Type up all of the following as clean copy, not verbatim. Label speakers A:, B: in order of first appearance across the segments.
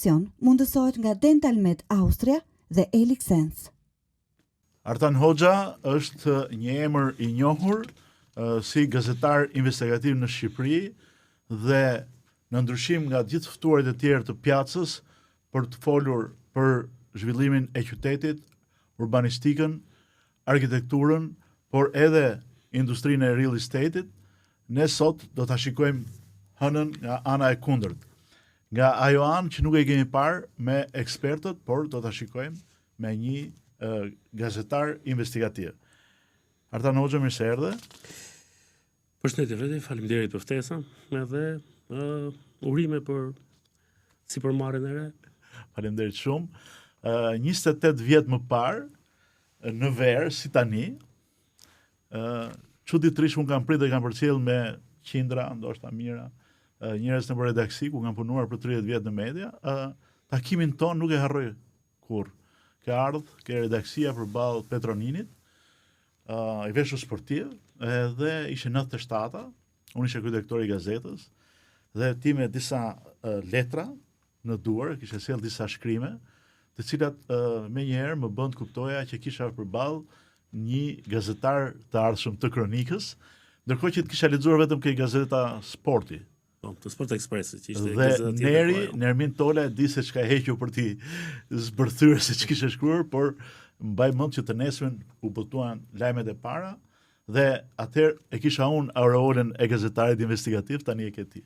A: emision mundësohet nga Dentalmed Austria dhe Elixens.
B: Artan Hoxha është një emër i njohur si gazetar investigativ në Shqipëri dhe në ndryshim nga gjithë ftuarit e tjerë të pjacës për të folur për zhvillimin e qytetit, urbanistikën, arkitekturën, por edhe industrinë e real estate-it, ne sot do ta shikojmë hënën nga ana e kundërt. Nga ajo anë që nuk e kemi parë me ekspertët, por do ta shikojmë me një gazetar investigativ. Artan Hoxha, mirë se erdhe.
C: Përshëndetje Fredi, faleminderit për ftesën, edhe urime për sipërmarrjen e re.
B: Faleminderit shumë. 28 vjet më parë, në verë, si tani, çuditërisht unë kam pritur dhe kam përcjell me qindra, ndoshta mira, njerëz në redaksi ku kam punuar për 30 vjet në media, takimin ton nuk e harroj kurrë. Ka ardhur ke redaksia përballë Petroninit, i veshur sportiv, dhe ishte 97-a, unë isha kryedaktori i gazetës, dhe ti me disa letra në duar, kishe sjell disa shkrime, të cilat me njëherë më bën të kuptoja që kisha përballë një gazetar të ardhshëm të kronikës, ndërkohë që të kisha lexuar vetëm ke gazeta Sporti.
C: Të Sport Expressit, që ishte
B: dhe Neri, Nermin Tola, di se çka hequr për ti zbërthyer se ç'kishe shkruar, por mbaj mend që të nesërmen u botuan lajmet e para dhe atëherë e kisha unë aureolën e gazetarit investigativ, tani e ke ti.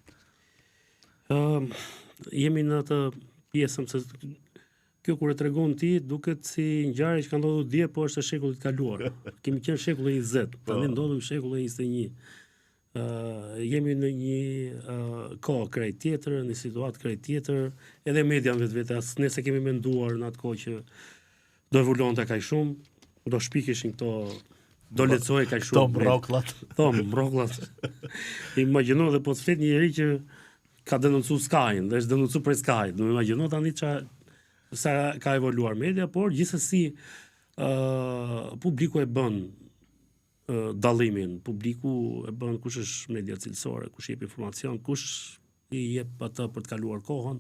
C: Jemi në atë pjesën se kjo kur e tregon ti duket si ngjarje që ka ndodhur dje, po është e shekullit kaluar. Kemi qenë shekulli 20, tani ndodhemi shekulli 21. Jemi në një kohë krejt tjetër, në situatë krejt tjetër, edhe media vetë as nëse kemi menduar në atë kohë që do evoluonte kaq shumë, do shpikeshin këto, do lexohej kaq shumë.
B: Tom
C: mbrollat. Imagjino dhe po të flet një njerëz që ka denoncuar Sky-n, dhe është denoncuar për Sky. Do imagjino tani sa ka evoluar media, por gjithsesi publiku e bën dallimin, publiku e bën kush është media cilësore, kush jep informacion, kush i jep atë për të kaluar kohën.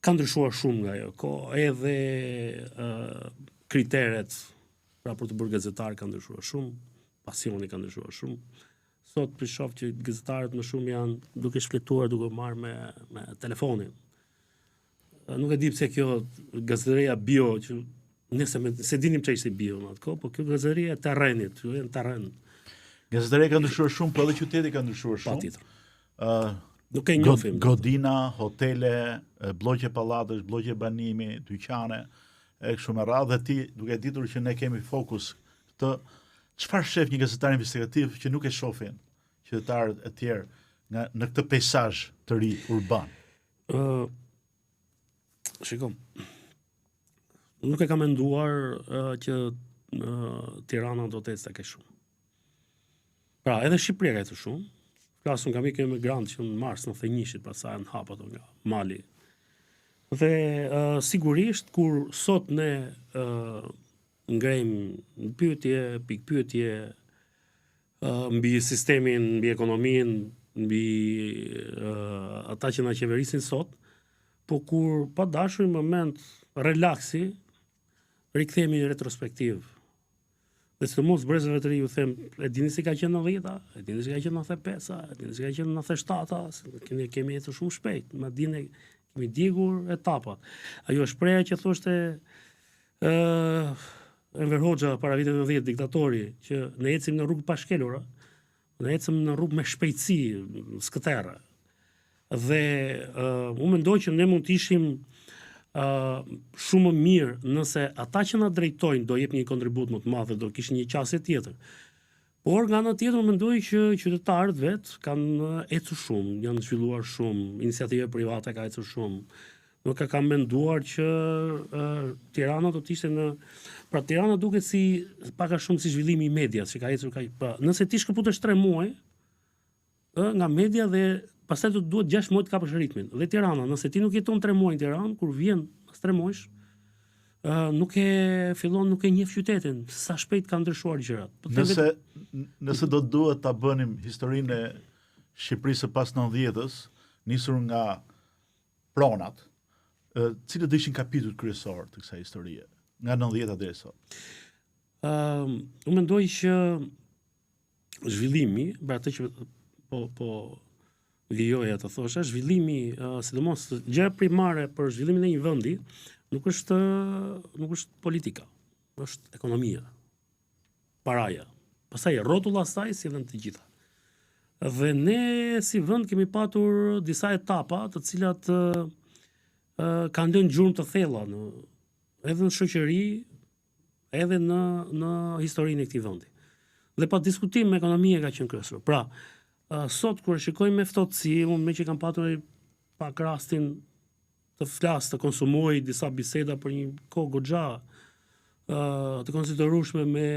C: Ka ndryshuar shumë nga ajo kohë, edhe kriteret pra për të bërë gazetar ka ndryshuar shumë, pasioni ka ndryshuar shumë. Sot për shoh që gazetarët më shumë janë duke shfletuar, duke marrë me telefonin. Nuk e di pse kjo gazeteria bio që se dinim që ishte bio në atë kohë, po kjo gazeteria e terrenit, ju janë terren.
B: Gazeteria ka ndryshuar shumë, po edhe qyteti ka ndryshuar shumë.
C: Patjetër. Nuk e njohim.
B: Godina, hotele, blloqe pallatësh, blloqe banimi, dyqane, e kështu me radhë, dhe ti duke ditur që ne kemi fokus këtë, çfarë shef një gazetar investigativ që nuk e shohin qytetarët e tjerë në këtë peizazh të ri urban?
C: Shikom. Nuk e kam menduar që Tirana do të ecë kaq shumë. Pra, edhe Shqipëria ka ecur shumë. Flasun nga mikë emigrant që në mars 91-shit pasaj në hap ato nga Mali. Dhe sigurisht kur sot ne ngrejmë pikpyetje mbi sistemin, mbi ekonominë, mbi ata që na qeverisin sot, po kur pa dashur në moment relaksi, rikthehemi në retrospektiv. Dhe së mos brezëve të ri ju them, e dini si ka qenë 90-a, e dini si ka qenë 95-a, e dini si ka qenë 97-a, kemi ecur shumë shpejt, ma dini kemi djegur etapat. Ajo shpreha që thoshte Enver Hoxha para vitit 90, diktatori, që ne ecim në rrugë pa shkelura, ne ecim në rrugë me shpejtësi, skëterë. Dhe unë mendoj që ne mund të ishim shumë mirë nëse ata që na drejtojnë do jep një kontribut më të madh, do kishin një qasje tjetër. Por nga ana tjetër mendoj që qytetarët vet kanë ecur shumë, janë zhvilluar shumë, iniciativa private ka ecur shumë. Nuk e kam menduar që Tirana do të ishte pra Tirana duket si pak a shumë si zhvillimi i medias që ka ecur kaq. Pra, nëse ti shkëputesh 3 muaj nga media dhe pastaj do të duhet 6 muaj të kapësh ritmin. Dhe Tirana, nëse ti nuk jeton 3 muaj në Tiranë, kur vjen pas 3 muajsh, nuk e njeh qytetin, sa shpejt ka ndryshuar gjërat.
B: Nëse do duhet ta bënim historinë e Shqipërisë pas 90-s, nisur nga pronat, cilët do ishin kapitujt kryesor të kësaj historie nga 90-ta deri sot?
C: Unë mendoj që zhvillimi, pra atë që po vijoja të thosha, zhvillimi, sidomos gjëja primare për zhvillimin e një vendi nuk është politika, është ekonomia, paraja. Pastaj rrotulla e saj si vend të gjitha. Dhe ne si vend kemi patur disa etapa të cilat kanë lënë gjurmë të thella edhe në shoqëri, edhe në historinë e këtij vendi. Dhe pa diskutim ekonomia ka qenë kryesor. Pra, sot kur shikojmë me ftohtësi, unë me që kam patur pak rastin të flas, të konsumoj disa biseda për një kohë goxha të konsiderueshme me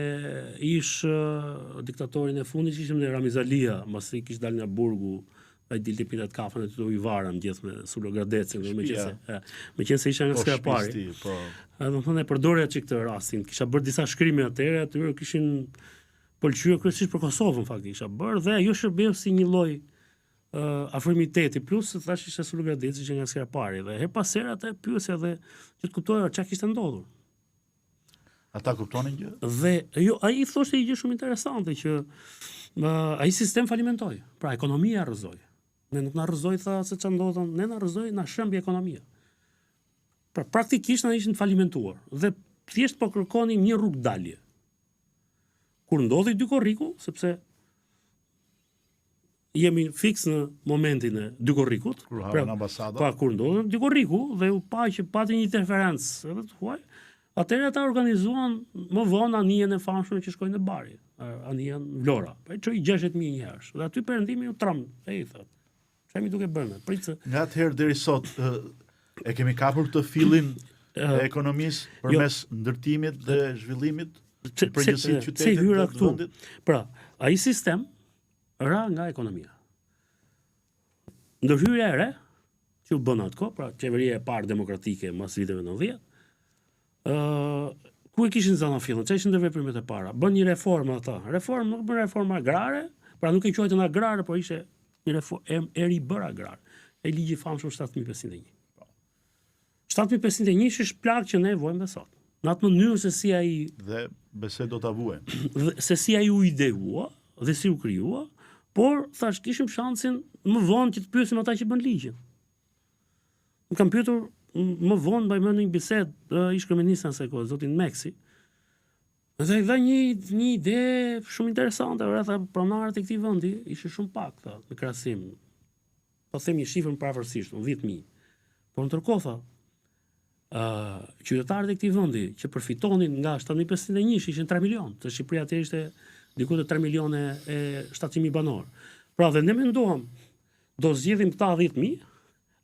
C: diktatorin e fundit që ishim në Ramiz Alia, mbasi kishte dalë nga burgu, ai dilte pitat kafën e të i vara mëngjes me Sulo Gradecin, meqense isha nga skrapari. Domethënë e përdorja çik këtë rastin. Kisha bërë disa shkrime atëherë, atyre kishin pëlqyer kryesisht për Kosovën faktikisht isha bërë dhe ajo shërbeu si një lloj afrimiteti, plus thash ishte Sulo Gradeci që nga skrapari dhe her pas here atë pyesja dhe që të kuptoja çka kishte ndodhur.
B: Ata kuptonin gjë?
C: Dhe jo, ai thoshte një gjë shumë interesante që ai sistem falimentoi. Pra ekonomia rrëzoi. Ne nuk na rrëzoi tha se ç'a ndodhon, ne na rrëzoi, na shëmbi ekonomia. Pra praktikisht na ishin falimentuar dhe thjesht po kërkonin një rrugë dalje. Kur ndodhi Dykorriku, sepse jemi fiks në momentin e Dykorrikut,
B: pra ambasadë.
C: Pa kur ndodhi Dykorriku dhe u pa që pati një interferencë edhe të huaj. Atëherë ata organizuan më vonë anijen e famshme që shkojnë në Bari, anijen Vlora. Pa çoi 60.000 njerëz. Dhe aty perëndimi u tram, thotë. Çfarë mi duke bërë? Pritse.
B: Nga atëherë deri sot e kemi kapur të fillin e ekonomisë përmes ndërtimit dhe zhvillimit të përgjithësisë qytetit të vendit.
C: Pra, ai sistem ra nga ekonomia. Ndërhyrja e re që u bën atko, pra qeveria e parë demokratike mas viteve 90, ku e kishin zana fillën, që ishin dhe veprimet e para, bën një reformë ata, nuk bën reformë agrare, pra nuk e quajtën agrare, por ishte një reformë e ribër agrare, e ligji famshëm 7501. 7501 është plagë që ne vojmë dhe sot. Në atë mënyrë se si ai
B: dhe besoj do ta vuajmë.
C: Se si ai u ideua dhe si u krijua, por thash kishim shansin më vonë që të pyesim ata që bën ligjin. Më kam pyetur më vonë mbaj mend një bisedë ish kryeministri asaj kohe, zotin Meksi. Dhe ai dha një ide shumë interesante, tha pronarët e këtij vendi ishin shumë pak tha, në krahasim. Po them një shifër pavarësisht, 10.000. Por ndërkohë tha, qytetarët e këtij vendi që përfitonin nga 7501 ishin 3 milionë, të Shqipëria atëherë ishte diku të 3 milionë e 700.000 banor. Pra dhe ne menduam, do zgjedhim këta 10.000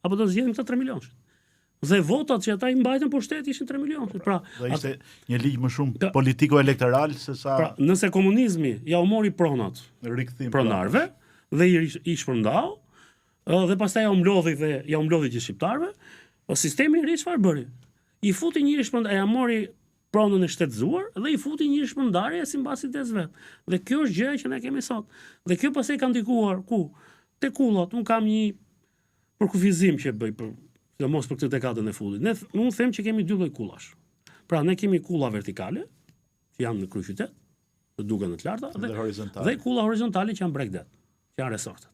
C: apo do zgjedhim këta 3 milionë. Dhe votat që ata i mbajtën për shtet ishin 3 milionë. Pra,
B: dhe ishte një ligj më shumë politiko-elektoral se sa.
C: Pra, nëse komunizmi ja u mori pronat pronarve dhe i shpërndau, dhe pastaj ja u mlodhi gjithë shqiptarëve, sistemi i ri çfarë bëri? I futi një shpërndarje, ja mori pronën e shtetëzuar dhe i futi një shpërndarje sipas ides vet. Dhe kjo është gjëja që ne kemi sot. Dhe kjo pastaj ka ndikuar ku? Te kullat, un kam një përkufizim që bëj për mos për këtë dekadën e fundit. Unë them që kemi 2 lloj kullash. Pra ne kemi kulla vertikale, që janë në kryeqytet, të duken në të larta, dhe kulla horizontale që janë bregdet, që janë resortet.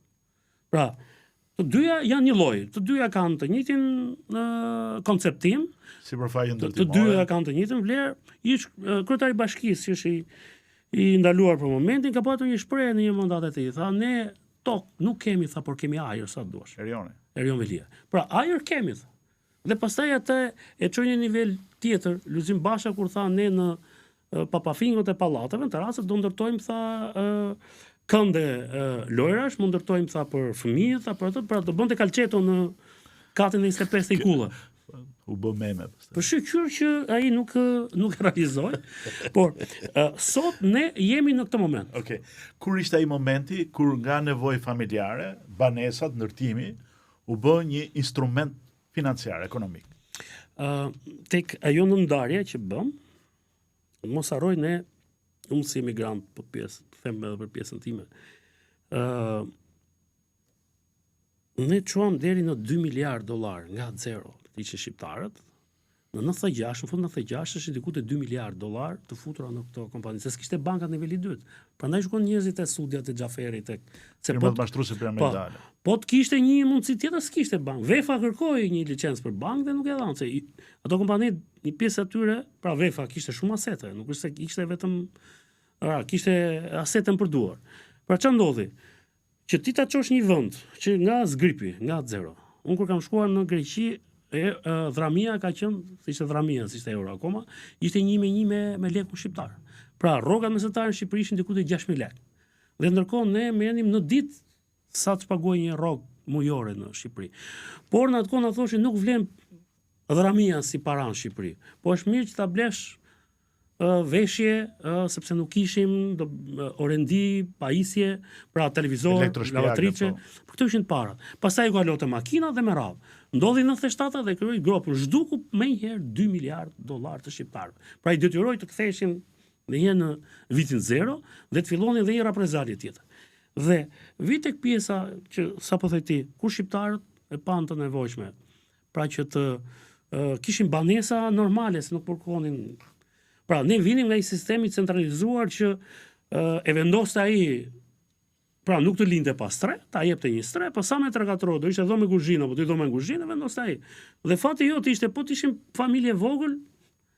C: Pra, të dyja janë një lloj, të dyja kanë të njëjtin konceptim,
B: si përfaqe ndërtimore.
C: Të dyja kanë të njëjtin vlerë. Ish kryetari i bashkisë që është i ndaluar për momentin ka patur një shprehje në një mandat të tij. Tha ne tokë nuk kemi, tha, por kemi ajër sa duash. Erion Velia. Pra ajër kemi. Dhe pastaj atë e çoi në nivel tjetër, Luzim Basha kur tha ne në papafingot e pallateve, në terrasat do ndërtojmë tha kënde lojrash, mund ndërtojmë tha për fëmijët, tha për ato, pra do bënte kalçeto në katin e 25 të kulla.
B: U bë meme.
C: Për shqyr që ai nuk realizoi, por sot ne jemi në këtë moment.
B: Okej. Kur ishte ai momenti kur nga nevojë familjare, banesat, ndërtimi u bë një instrument financiar, ekonomik?
C: Tek ajo nëndarje që bëm, mos harroj ne, unë si emigrant, po them edhe për pjesën time, ne çuam deri në $2 miliard nga zero. të ishin shqiptarët. Në 96, në fund 96 është diku te $2 miliardë të futura në këto kompani, se s'kishte bankat niveli 2. Prandaj shkon njerëzit te Studiat e Xhaferit se
B: po të mashtruese piramidale.
C: Po të kishte një mundësi tjetër, s'kishte bank. Vefa kërkoi një licencë për bank dhe nuk e dhanë, se ato kompani, një pjesë atyre, pra Vefa kishte shumë asete, nuk është se kishte vetëm kishte asetën për duar. Pra ç'a ndodhi? Që ti ta çosh një vend që nga zgripi, nga zero. Unë kur kam shkuar në Greqi, dhramia ka qenë, ishte dhramia, si ishte euro akoma, ishte 1 me lekun shqiptar. Pra rrogat mesatare në Shqipëri ishin diku te 6.000 lekë. Dhe ndërkohë ne merrnim në ditë sa të paguaj një rrogë mujore në Shqipëri. Por në atë kohë na thoshin nuk vlen dhramia si para në Shqipëri. Po është mirë që ta blesh veshje, sepse nuk kishim orendi, pajisje, pra televizor, lavatriçe, për këto ishin parat. Pastaj u kalote makina dhe me radhë. Ndodhi në 97 dhe krijoi grupin, zhduku më njëherë $2 miliardë të shqiptarëve. Pra i detyroi të ktheheshin në një në vitin 0 dhe të fillonin dhe një reprezalje tjetër. Dhe vi tek pjesa që sapo thoj ti, kur shqiptarët e pan të nevojshme, pra që të kishin banesa normale, se nuk përkonin. Pra, ne vinim nga i sistemi centralizuar që e vendoste ai, pra nuk të linte pas 3, ta jepte një stre, po sa me 3-4 do ishte dhomë kuzhinë, po ti dhomë kuzhinë vendoste ai. Dhe fati jot ishte, po të ishim familje vogël,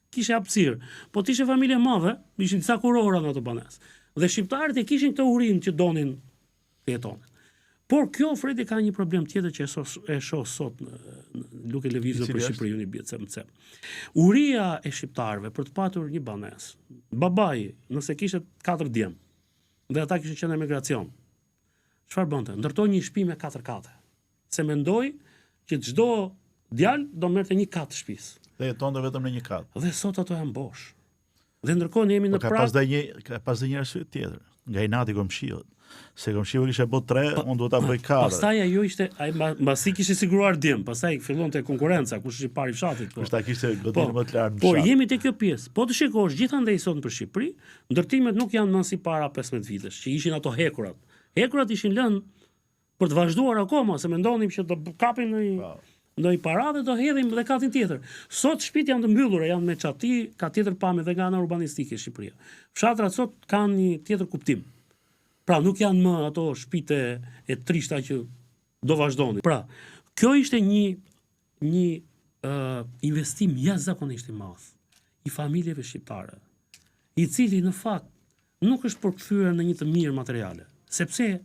C: kishe hapësirë. Po të ishte familje madhe, ishin disa kurora në ato banesë. Dhe shqiptarët e kishin këtë urinë që donin të jetonin. Por kjo Fredi ka një problem tjetër që e shoh sot në duke lëvizur për Shqipëri unë i bie CMC. Uria e shqiptarëve për të patur një banesë. Babai, nëse kishte 4 djem, dhe ata kishin qenë në emigracion. Çfarë bënte? Ndërtoi një shtëpi me 4 kate. Se mendoi që çdo djalë do merrte një kat të shtëpisë.
B: Dhe jetonte vetëm në një kat.
C: Dhe sot ato janë bosh. Dhe ndërkohë ne jemi në
B: prag. Ka pas një arsye tjetër. Nga inati komshiut. Se komshiu kishte bë 3, unë do ta bëj 4.
C: Pastaj ajo ishte, mbasi kishte siguruar djem, pastaj fillonte konkurrenca, kush ishte pari fshatit.
B: Kush ta kishte godinë më të lartë.
C: Po jemi te kjo pjesë. Po të shikosh gjithandej sot për Shqipëri, ndërtimet nuk janë më si para 15 vitesh, që ishin ato hekurat. Hekurat ishin lënë për të vazhduar akoma, se mendonim që do kapin në i parave, do hedhim dhe katin tjetër. Sot shtëpitë janë të mbyllura, janë me çati, ka tjetër pamje dhe nga ana urbanistike Shqipëria. Fshatrat sot kanë një tjetër kuptim. Pra nuk janë më ato shtëpitë e trishta që do vazhdonin. Pra, kjo ishte një investim jashtëzakonisht i madh i familjeve shqiptare, i cili në fakt nuk është përkthyer në një të mirë materiale, sepse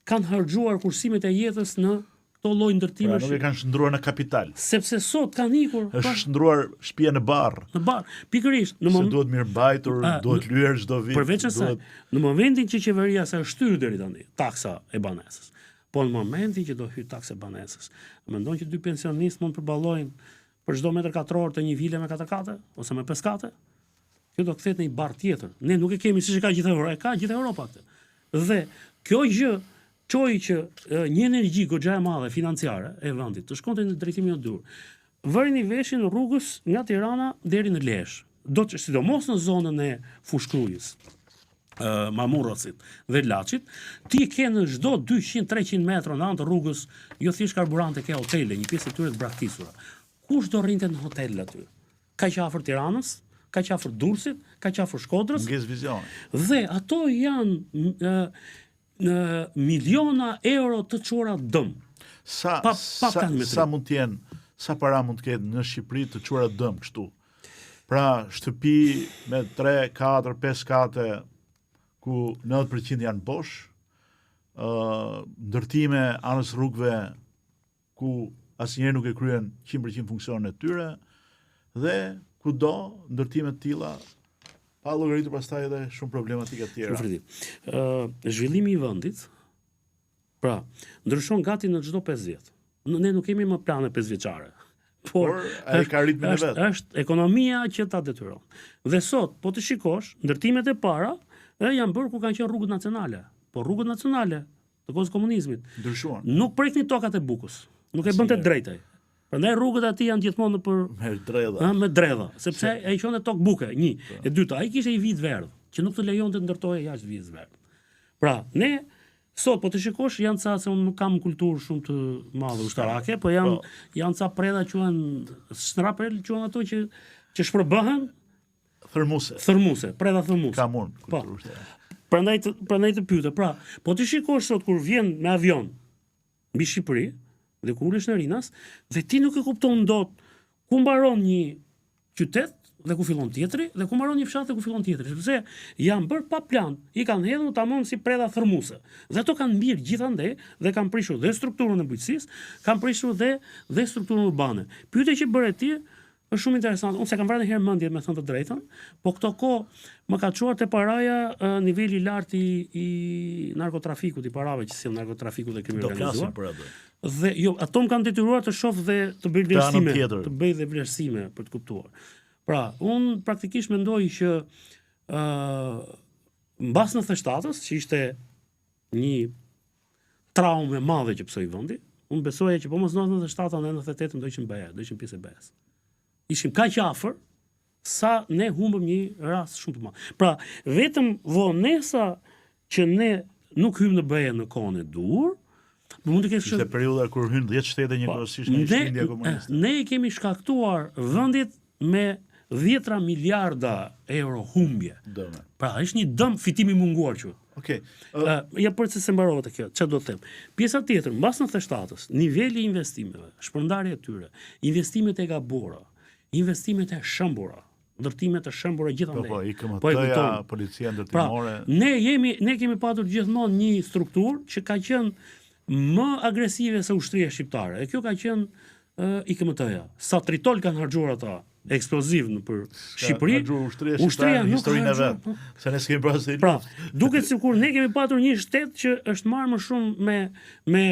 C: kanë harxuar kursimet e jetës në këto lloj ndërtime.
B: Pra, nuk e kanë shndruar në kapital.
C: Sepse sot kanë ikur.
B: Është shndruar shtëpia në barr.
C: Në barr. Pikërisht,
B: se duhet mirëmbajtur, duhet lyer çdo vit.
C: Përveç asaj, në momentin që qeveria sa shtyr deri tani taksa e banesës. Po në momentin që do hyj taksa e banesës, mendon që 2 pensionistë mund të përballojnë për çdo metër katror të një vile me 4 kate ose me 5 kate? Kjo do kthehet në një barr tjetër. Ne nuk e kemi siç e ka gjithë Europa, e ka gjithë Europa këtë. Dhe kjo gjë çoi që një energji goxha e madhe financiare e vendit të shkonte në drejtimin e dur. Vërini veshin rrugës nga Tirana deri në Lezhë. Do të sidomos në zonën e Fushkrujës, Mamurrocit dhe Laçit, ti ke në çdo 200-300 metra në anë të rrugës, jo thjesht karburante, ke hotele, një pjesë e tyre të braktisura. Kush do rrinte në hotel aty? Kaq afër Tiranës, kaq afër Durrësit, kaq afër Shkodrës.
B: Nges vizion.
C: Dhe ato janë në miliona euro të çuara dëm.
B: Sa mund të jenë, sa para mund të ketë në Shqipëri të çuara dëm kështu. Pra, shtëpi me 3, 4, 5 kate ku 90% janë bosh, ndërtime anës rrugëve ku asnjëherë nuk e kryen 100% funksionin e tyre dhe kudo ndërtime të tilla pa llogaritur pastaj edhe shumë problematika të tjera.
C: Zhvillimi i vendit, pra, ndryshon gati në çdo 5 vjet. Ne nuk kemi më plane 5 vjeçare. Por
B: ai ka ritmin e vet.
C: Është ekonomia që ta detyron. Dhe sot, po të shikosh, ndërtimet e para janë bërë ku kanë qenë rrugët nacionale. Po rrugët nacionale të kohës komunizmit
B: ndryshuan.
C: Nuk preknin tokat e Bukës. Nuk e bënte drejtaj. Prandaj rrugët aty janë gjithmonë për me dredha, sepse ai qonte tok buke, 1. E dyta, ai kishte një vit verdh, që nuk të lejonte të ndërtohej jashtë vitit verdh. Pra, ne Sot, po të shikosh, janë ca, se unë nuk kam kulturë shumë të madhe ushtarake, po janë ca preda quhen, snrapel quhen ato që shpërbëhen thërmuse, preda thërmuse.
B: Kam unë
C: Po.
B: kulturë ushtarake.
C: Prandaj të pyete. Pra, po të shikosh sot kur vjen me avion mbi Shqipëri dhe kur ulesh në Rinas, dhe ti nuk e kupton dot ku mbaron një qytet dhe ku fillon tjetri, dhe ku mbaron një fshat dhe ku fillon tjetri, sepse janë bërë pa plan, i kanë hedhur tamam si preda thërmuse. Dhe ato kanë mbirë gjithandej dhe kanë prishur dhe strukturën e bujqësisë, kanë prishur dhe strukturën urbane. Pyetja që bëre ti është shumë interesante. Unë se kam vrarë një herë mendje, me thënë të drejtën, po këto kohë më ka çuar te paraja niveli i lartë i narkotrafikut, i parave që si narkotrafiku dhe krimi
B: Do flasim
C: organizuar.
B: për atë.
C: Dhe jo, ato më kanë detyruar të shoh dhe të bëj vlerësime, për të kuptuar. Pra, unë praktikisht mendoj që mbas 97-s, që ishte një traumë e madhe që psoi vendi, unë besoja që po mos 97-ën dhe 98-ën do ishim pjesë e BE-s. Ishim kaq afër sa ne humbëm një rast shumë të madh. Pra, vetëm vonesa që ne nuk hym në BE në kohën e dur, mund të kesh
B: Ishte periudha kur hyn 10 shtete njëkohësisht në India komuniste.
C: Ne i kemi shkaktuar vendit me 10 miliarda euro humbje.
B: Dëme.
C: Pra, është një dëm fitimi munguar që.
B: Okej.
C: Ja për se mbarova të kjo, çfarë do të them. Pjesa tjetër, mbas 97-s, niveli i investimeve, shpërndarja e tyre, investimet e gabura, investimet e shëmbura, ndërtimet e shëmbura gjithandej.
B: Po, IKMT-ja, policia ndërtimore.
C: Pra, ne kemi patur gjithmonë një strukturë që ka qenë më agresive se ushtria shqiptare. E kjo ka qenë IKMT-ja. Sa tritol kanë harxuar ata eksploziv në për Shqipëri.
B: Ushtria nuk ka harxuar. Se ne s'kemi bërë.
C: Pra, duket sikur ne kemi patur një shtet që është marrë më shumë me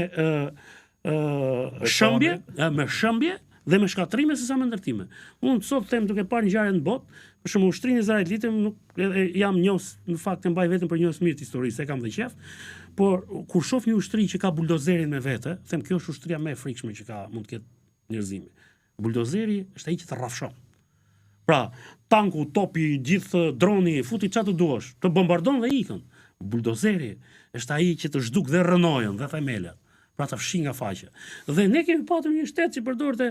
C: shëmbje dhe me shkatrime se sa me ndërtime. Unë sot them duke parë ngjarje në botë, për shembull ushtrinë izraelite jam njohës, në fakt e mbaj vetëm për njohës mirë të historisë, e kam dhe qef, por kur shoh një ushtri që ka buldozerin me vete, them kjo është ushtria më e frikshme që mund të ketë njerëzimi. Buldozeri është ai që të rrafshon. Pra, tanku, topi, gjithë droni, futi çfarë të duash, të bombardon dhe ikën. Buldozeri është ai që të zhduk dhe rrënojën dhe themelet. Pra të fshin nga faqe. Dhe ne kemi patur një shtet që përdorte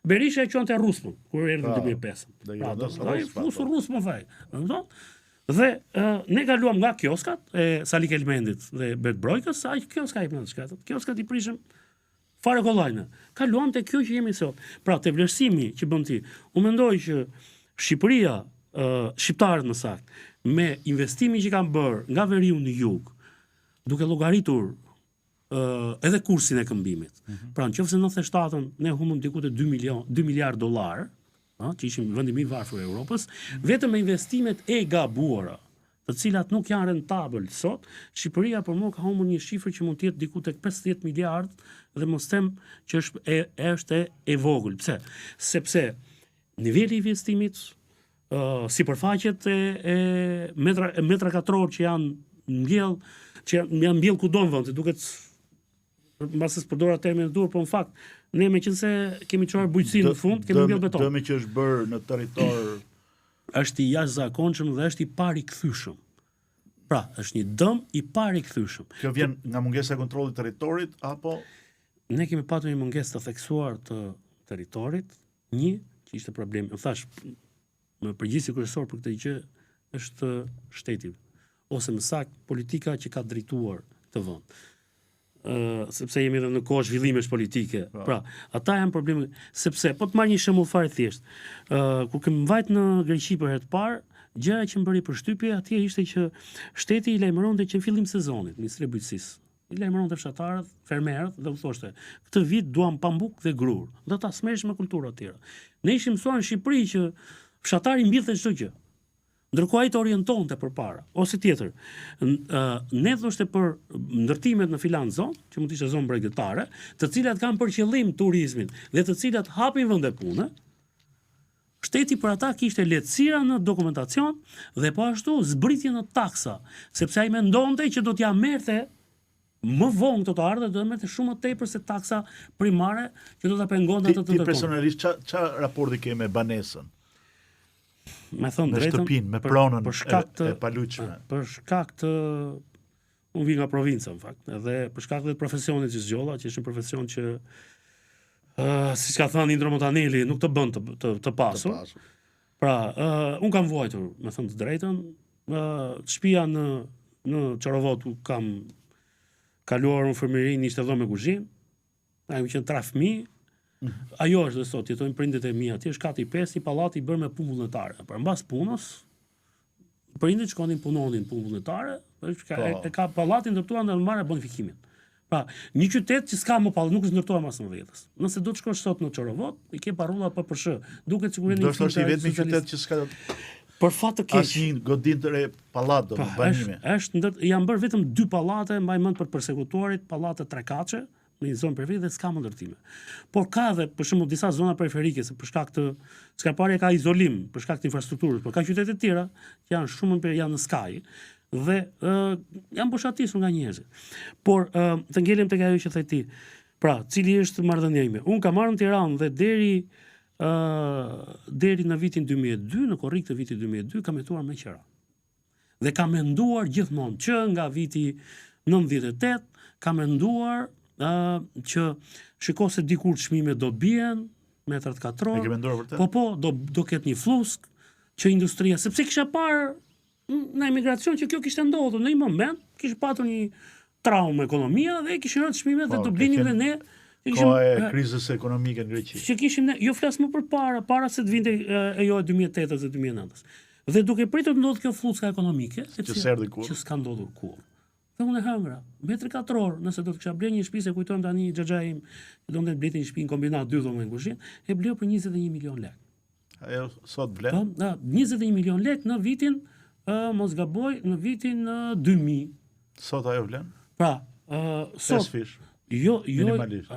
C: Berisha e quante Ruspën, kur erdhi në 2005. Pra, fusur Ruspën faj. Dhe ne kaluam nga kioskat e Salik Elmendit dhe Bet Brojkës, sa kioska i mëndë shkatët. Kioskat i prishëm fare kollajnë. Kaluam te kjo që jemi sot. Pra, te vlerësimi që bën ti, unë mendoj që Shqipëria, shqiptarët më saktë, me investimin që kanë bërë nga veriu në jug, duke llogaritur edhe kursin e këmbimit. Pra, nëse në 97-ën ne humbëm diku te 2 miliard dollar, që ishim vendi më i varfër i Europës, vetëm me investimet e gabuara, të cilat nuk janë rentabël sot, Shqipëria për mua ka humbur një shifër që mund të jetë diku tek 50 miliard dhe mos them që është e vogël. Pse? Sepse niveli i investimit, sipërfaqet e metra katror që janë mbjell kudo në vend, duket mbas përdora termin e dur, po në fakt ne meqense kemi çuar bujqësinë në fund, kemi mbjell beton.
B: Dëmi që është bërë në territor
C: është i jashtëzakonshëm dhe është i parikthyer. Pra, është një dëm i parikthyer.
B: Kjo vjen nga mungesa e kontrollit të territorit apo
C: ne kemi patur një mungesë të theksuar të territorit, një që ishte problemi. Më thash, më përgjegjësi kryesor për këtë gjë është shteti, ose më saktë politika që ka drejtuar të vend. Sepse jemi edhe në kohë zhvillimesh politike. Pra, ata janë probleme, sepse po të marr një shembull fare thjesht. Kur kemi mbajt në Greqi për herë të parë, gjëja që më bëri përshtypje atje ishte që shteti i lajmëronte që në fillim sezonit, Ministria e Bujqësisë, i lajmëronte fshatarët, fermerët dhe u thoshte, këtë vit duam pambuk dhe grur, do ta smersh me kultura të tjera. Ne ishim mësuar në Shqipëri që fshatari mbillte çdo gjë. Ndërkohë ai të orientonte përpara, ose tjetër. Ne thoshte për ndërtimet në filan zonë, që mund të ishte zonë bregdetare, të cilat kanë për qëllim turizmin dhe të cilat hapin vende pune, shteti për ata kishte lehtësira në dokumentacion dhe po ashtu zbritje në taksa, sepse ai mendonte që do t'ja merrte më vonë këto të ardhe, do të merrte shumë më tepër se taksa primare që do ta pengonte ato të
B: ndërkohë. Ti personalisht ç'a raporti ke me banesën?
C: Me thënë drejtën,
B: shtëpinë, me pronën e paluçme.
C: Për shkak të unë vi nga provinca në fakt, edhe për shkak të profesionit që zgjolla, që është një profesion që siç ka thënë Indro Montanelli, nuk të bën të pasur. Pra, unë kam vuajtur, me thënë të drejtën, shtëpia në Çorovot kam kaluar në infirmërinë, ishte dhëmë me kuzhinë, ai më qenë 3 fëmijë. Ajo është dhe sot, jetojnë prindet e mi atje, është kati 5, i pallati i bërë me punë vullnetare. Pra mbas punës, prindet shkonin punonin punë vullnetare, e ka pallatin ndërtuar në marrë bonifikimin. Pra, një qytet që s'ka më pallat, nuk është ndërtuar mas 90-s. Nëse do të shkosh sot në Çorovot, i ke parrulla PPSH, duket sigurisht
B: do të është i vetmi qytet që s'ka
C: për fat të keq.
B: Asnjë godinë të re pallat do banime.
C: Janë bërë vetëm 2 pallate, mbaj mend për përsekutorit, pallate trekaçe në një zonë periferike dhe s'ka më ndërtime. Por ka edhe për shembull disa zona periferike se për shkak të Skarpari ka izolim për shkak të infrastrukturës, por ka qytete të tjera që janë shumë janë në skaj dhe janë boshatisur nga njerëzit. Por të ngelim tek ajo që the ti. Pra, cili është marrëdhënia ime? Unë kam marrë në Tiranë dhe deri në vitin 2002, në korrik të vitit 2002 kam jetuar me qira. Dhe kam menduar gjithmonë që nga viti 98 kam menduar që shiko se dikur çmimet do të bien, metrat katror.
B: E ke menduar vërtet?
C: Po, do ketë një flusk që industria, sepse kisha parë në emigracion që kjo kishte ndodhur në një moment, kishte patur një traumë ekonomia dhe kishin rënë çmimet dhe do blinim dhe ne.
B: Koha e krizës ekonomike në Greqi.
C: Që kishim ne, jo flas më para se të vinte ajo 2008 dhe 2009. Dhe duke pritur të ndodhë kjo fluska ekonomike, që s'ka ndodhur kurrë. Dhe unë e hëngra, metri katror, nëse do të kisha bler një shtëpi, se kujtojmë tani xhaxha im, do të blete një shtëpi në kombinat 2 dhomë në kuzhinë, e bleu për 21 milion lekë.
B: Ajo sot blen?
C: 21 milion lekë në vitin, mos gaboj, në vitin 2000.
B: Sot ajo blen?
C: Pra, sot jo
B: minimalisht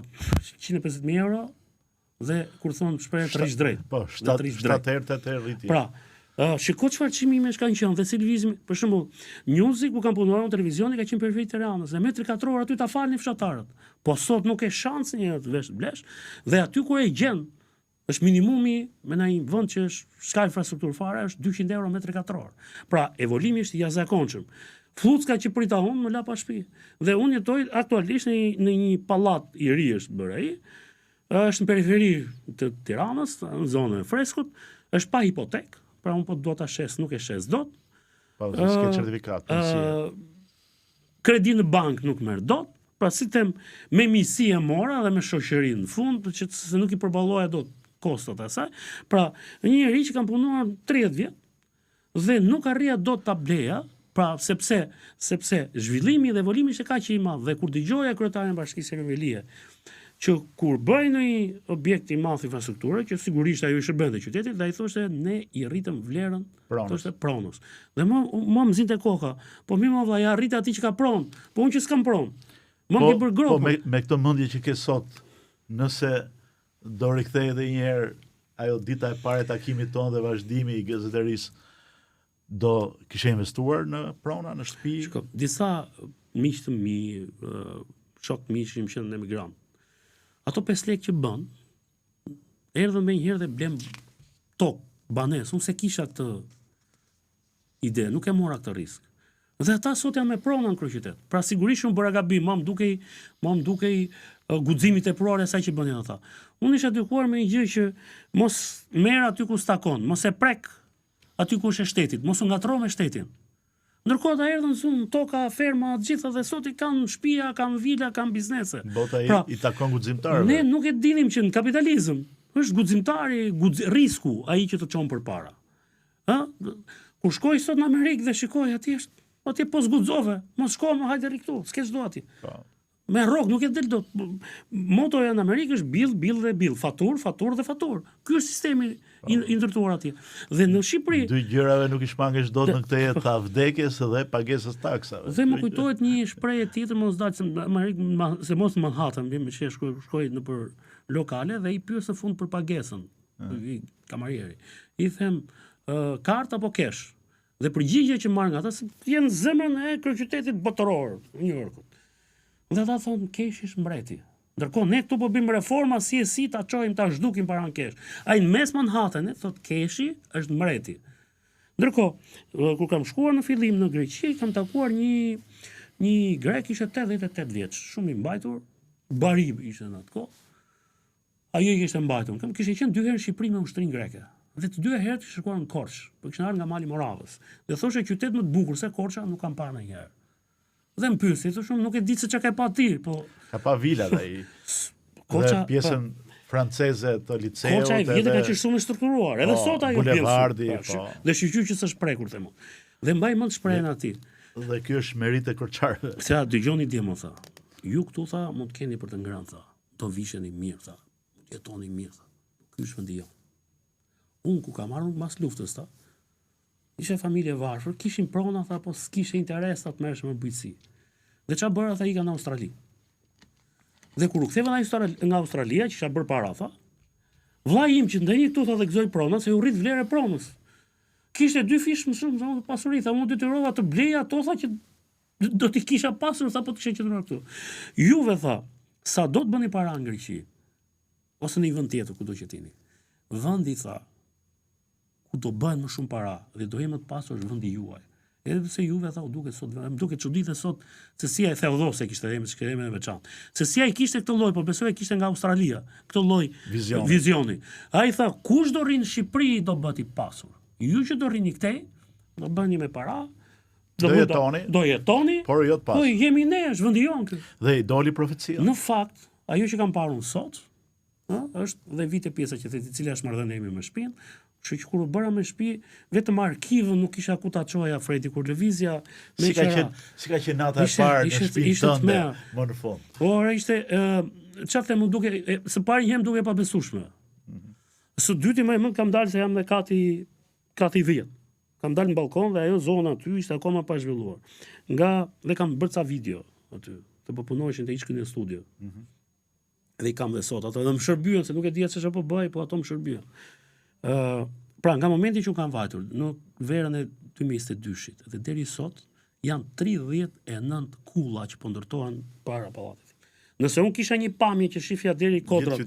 C: 150.000 euro dhe kur thonë shpreh të rrish drejt.
B: Po, 7 herë rriti.
C: Pra, shiko çfarë çmime kanë qenë dhe televizimi, për shembull, Newsi ku kanë punuar në televizion ka qenë perfekt Tiranës, dhe metri katror aty ta falnin fshatarët. Po sot nuk e shans një të vesh blesh, dhe aty kur e gjen është minimumi me në një vend që s'ka infrastrukturë fare, është 200 euro metri katror. Pra, evolimi është i jashtëzakonshëm. Flucka që prita unë më la pa shtëpi. Dhe unë jetoj aktualisht në një pallat i ri është bërë ai. Është në periferi të Tiranës, në zonën e freskut, është pa hipotek, pra unë po do ta shes, nuk e shes dot.
B: Po, s'ke certifikat.
C: Kredi në bank nuk merr dot. Pra si them, me misi e mora dhe me shoqërinë në fund, që se nuk i përballoja dot kostot e saj. Pra, një njerëz që kam punuar 30 vjet dhe nuk arrija dot ta bleja. Pra, sepse zhvillimi dhe evolimi është kaq i madh dhe kur dëgjoja kryetarin e Bashkisë Revelie që kur bëjnë një objekt i madh infrastrukture, që sigurisht ajo i shërben te qytetit, dhe ai thoshte ne i rritëm vlerën thoshte pronës. Dhe më mzinte koka, po mi më vlla ja rrit aty që ka pronë, po unë që s'kam pronë. Më ke bërë gropë.
B: Po me këtë mendje që ke sot, nëse do rikthej edhe një herë ajo dita e parë e takimit tonë dhe vazhdimi i gazeterisë, do kishe investuar në prona, në shtëpi?
C: Shko, disa miq të mi, shok miq që në emigrant. Ato 5 lekë që bën, erdhën me një herë dhe blem tokë, banes, unë se kisha këtë ide, nuk e mora këtë risk. Dhe ata sot janë me prona në kryeqytet. Pra sigurisht unë bëra gabim, më dukej guximit tepëror asaj që bënin ata. Unë isha edukuar me një gjë që mos merr aty ku stakon, mos e prek aty ku është e shtetit, mos u ngatro me shtetin. Ndërkohë ata erdhën zonë, toka, ferma, të gjitha dhe sot i kanë shtëpia, kanë vila, kanë biznese.
B: Bota i takon guximtarëve.
C: Ne nuk e dinim që në kapitalizëm është guximtari, risku ai që të çon përpara. Kur shkoj sot në Amerikë dhe shikoj atje po zguxove, mos shko më hajde ri këtu, s'ke çdo aty. Me rrok nuk e del dot. Motoja në Amerikë është bill dhe bill, fatur dhe fatur. Ky është sistemi i ndërtuar atje. Dhe në Shqipëri
B: dy gjërave nuk i shmangesh dot në këtë jetë, vdekjes dhe pagesës taksave.
C: Dhe më kujtohet një shprehje tjetër mos dalë se në Amerikë, se mos në Manhattan, më shkoj në për lokale dhe i pyes në fund për pagesën. Kamarieri. I them kartë apo kesh? Dhe përgjigja që marr nga ata se janë zemrën e kryeqytetit botëror, New Yorkut. Dhe ata thonë kesh është mbreti. Ndërkohë ne këtu po bëjmë reforma si ta çojmë ta zhdukim para kesh. Ai në mes Manhattan thot keshi është mbreti. Ndërkohë kur kam shkuar në fillim në Greqi, kam takuar një grek ishte 88 vjeç, shumë i mbajtur, Barib ishte në atë kohë. Ajo i kishte mbajtur. Kishte qenë 2 herë në Shqipëri me ushtrinë greke. Dhe të 2 herët kishte shkuar në Korçë, por kishte ardhur nga mali Moravës. Dhe thoshte qytet më të bukur se Korça nuk kam parë ndonjëherë. Dhe më pyeti, thoshte nuk e di se çka ka pa ti, po
B: ka pa vilat ai.
C: Korça,
B: dhe pjesën franceze të liceut.
C: Korça e vjetë ka qenë shumë e strukturuar. Edhe sot ajo
B: bulevardi,
C: dhe shiqyr që s'është prekur them. Dhe mbaj mend shprehjen aty.
B: Dhe kjo është meritë e korçarëve.
C: Sa dëgjoni dje më tha. Ju këtu tha mund të keni për të ngrënë tha. Do visheni mirë tha. Jetoni mirë tha. Ky është vendi jon. Unë ku kam marrë mas luftës tha. Ishe familje varfër, kishin prona tha, po s'kishe interes ta të merresh me bujqësi. Dhe çfarë bëra tha ika në Australi. Dhe kur u ktheva nga Australia, që isha bërë para tha, vllai im që ndeni këtu tha dhe gëzoi pronat se u rrit vlerë e pronës. Kishte 2 fish më shumë pasuri, tha unë detyrova të blej ato tha që do t'i kisha pasur tha po të kisha qëndruar këtu. Juve tha, sa do të bëni para në Greqi ose në një vend tjetër ku do që t'jeni. Vendi tha ku do bëhen më shumë para dhe do jemi më të pasur është vendi juaj. Edhe pse juve tha u duket sot, më duket çuditë sot se si ai Theodose kishte emrin e veçantë. Se si ai kishte këtë lloj, por besoj kishte nga Australia, këtë lloj vizioni. Ai tha kush do rrinë në Shqipëri do bëhet i pasur. Ju që do rrini këtej, do bëni me para, do jetoni,
B: por jo të pasur.
C: Po jemi ne, është vendi jon ky.
B: Dhe i doli profecia.
C: Në fakt, ajo që kam parë unë sot, është dhe vite pjesa që theti cila është marrëdhënia ime me shtëpinë. Kështu që kur u bëra me shtëpi, vetëm arkivën nuk kisha ku ta çoja Fredi kur lëvizja me
B: si ka qenë nata e parë në shtëpinë tënde më në fund.
C: Por ishte çfarë them duke së pari jam duke pa besueshme. Së dyti më mend kam dalë se jam në kati 10. Kam dalë në balkon dhe ajo zona aty ishte akoma pa zhvilluar. Dhe kam bërë ca video aty, të po punoheshin te ishkin në studio. Dhe i kam dhe sot ato dhe më shërbyen se nuk e dija se çfarë po bëj, po ato më shërbyen. Pra nga momenti që u kam vajtur në verën e 2022-shit dhe deri sot janë 39 kulla që po ndërtohen para pallatit. Nëse unë kisha një pamje që shifja deri kodrat,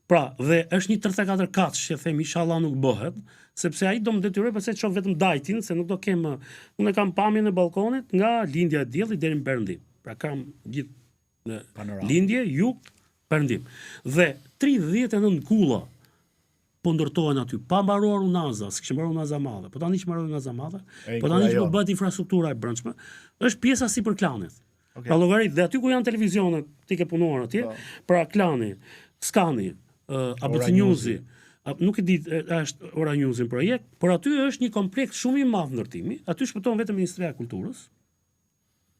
C: pra dhe është një 34 katësh që them inshallah nuk bëhet, sepse ai do më detyroj pse të shoh vetëm dajtin, se nuk do kem unë kam pamjen e balkonit nga lindja e diellit deri në perëndim. Pra kam gjithë lindje, jug, perëndim. Dhe 39 kulla po ndërtohen aty, pa mbaruar unaza, s'kishte mbaruar unaza madhe, po tani që mbaroi unaza madhe, po tani që po bëhet infrastruktura e brendshme, është pjesa sipër klanit. Pra llogarit, dhe aty ku janë televizionet, ti ke punuar atje, pra klani, Skani, ABC Newsi, nuk e di, është Ora Newsin projekt, por aty është një kompleks shumë i madh ndërtimi, aty shpëton vetëm Ministria e Kulturës.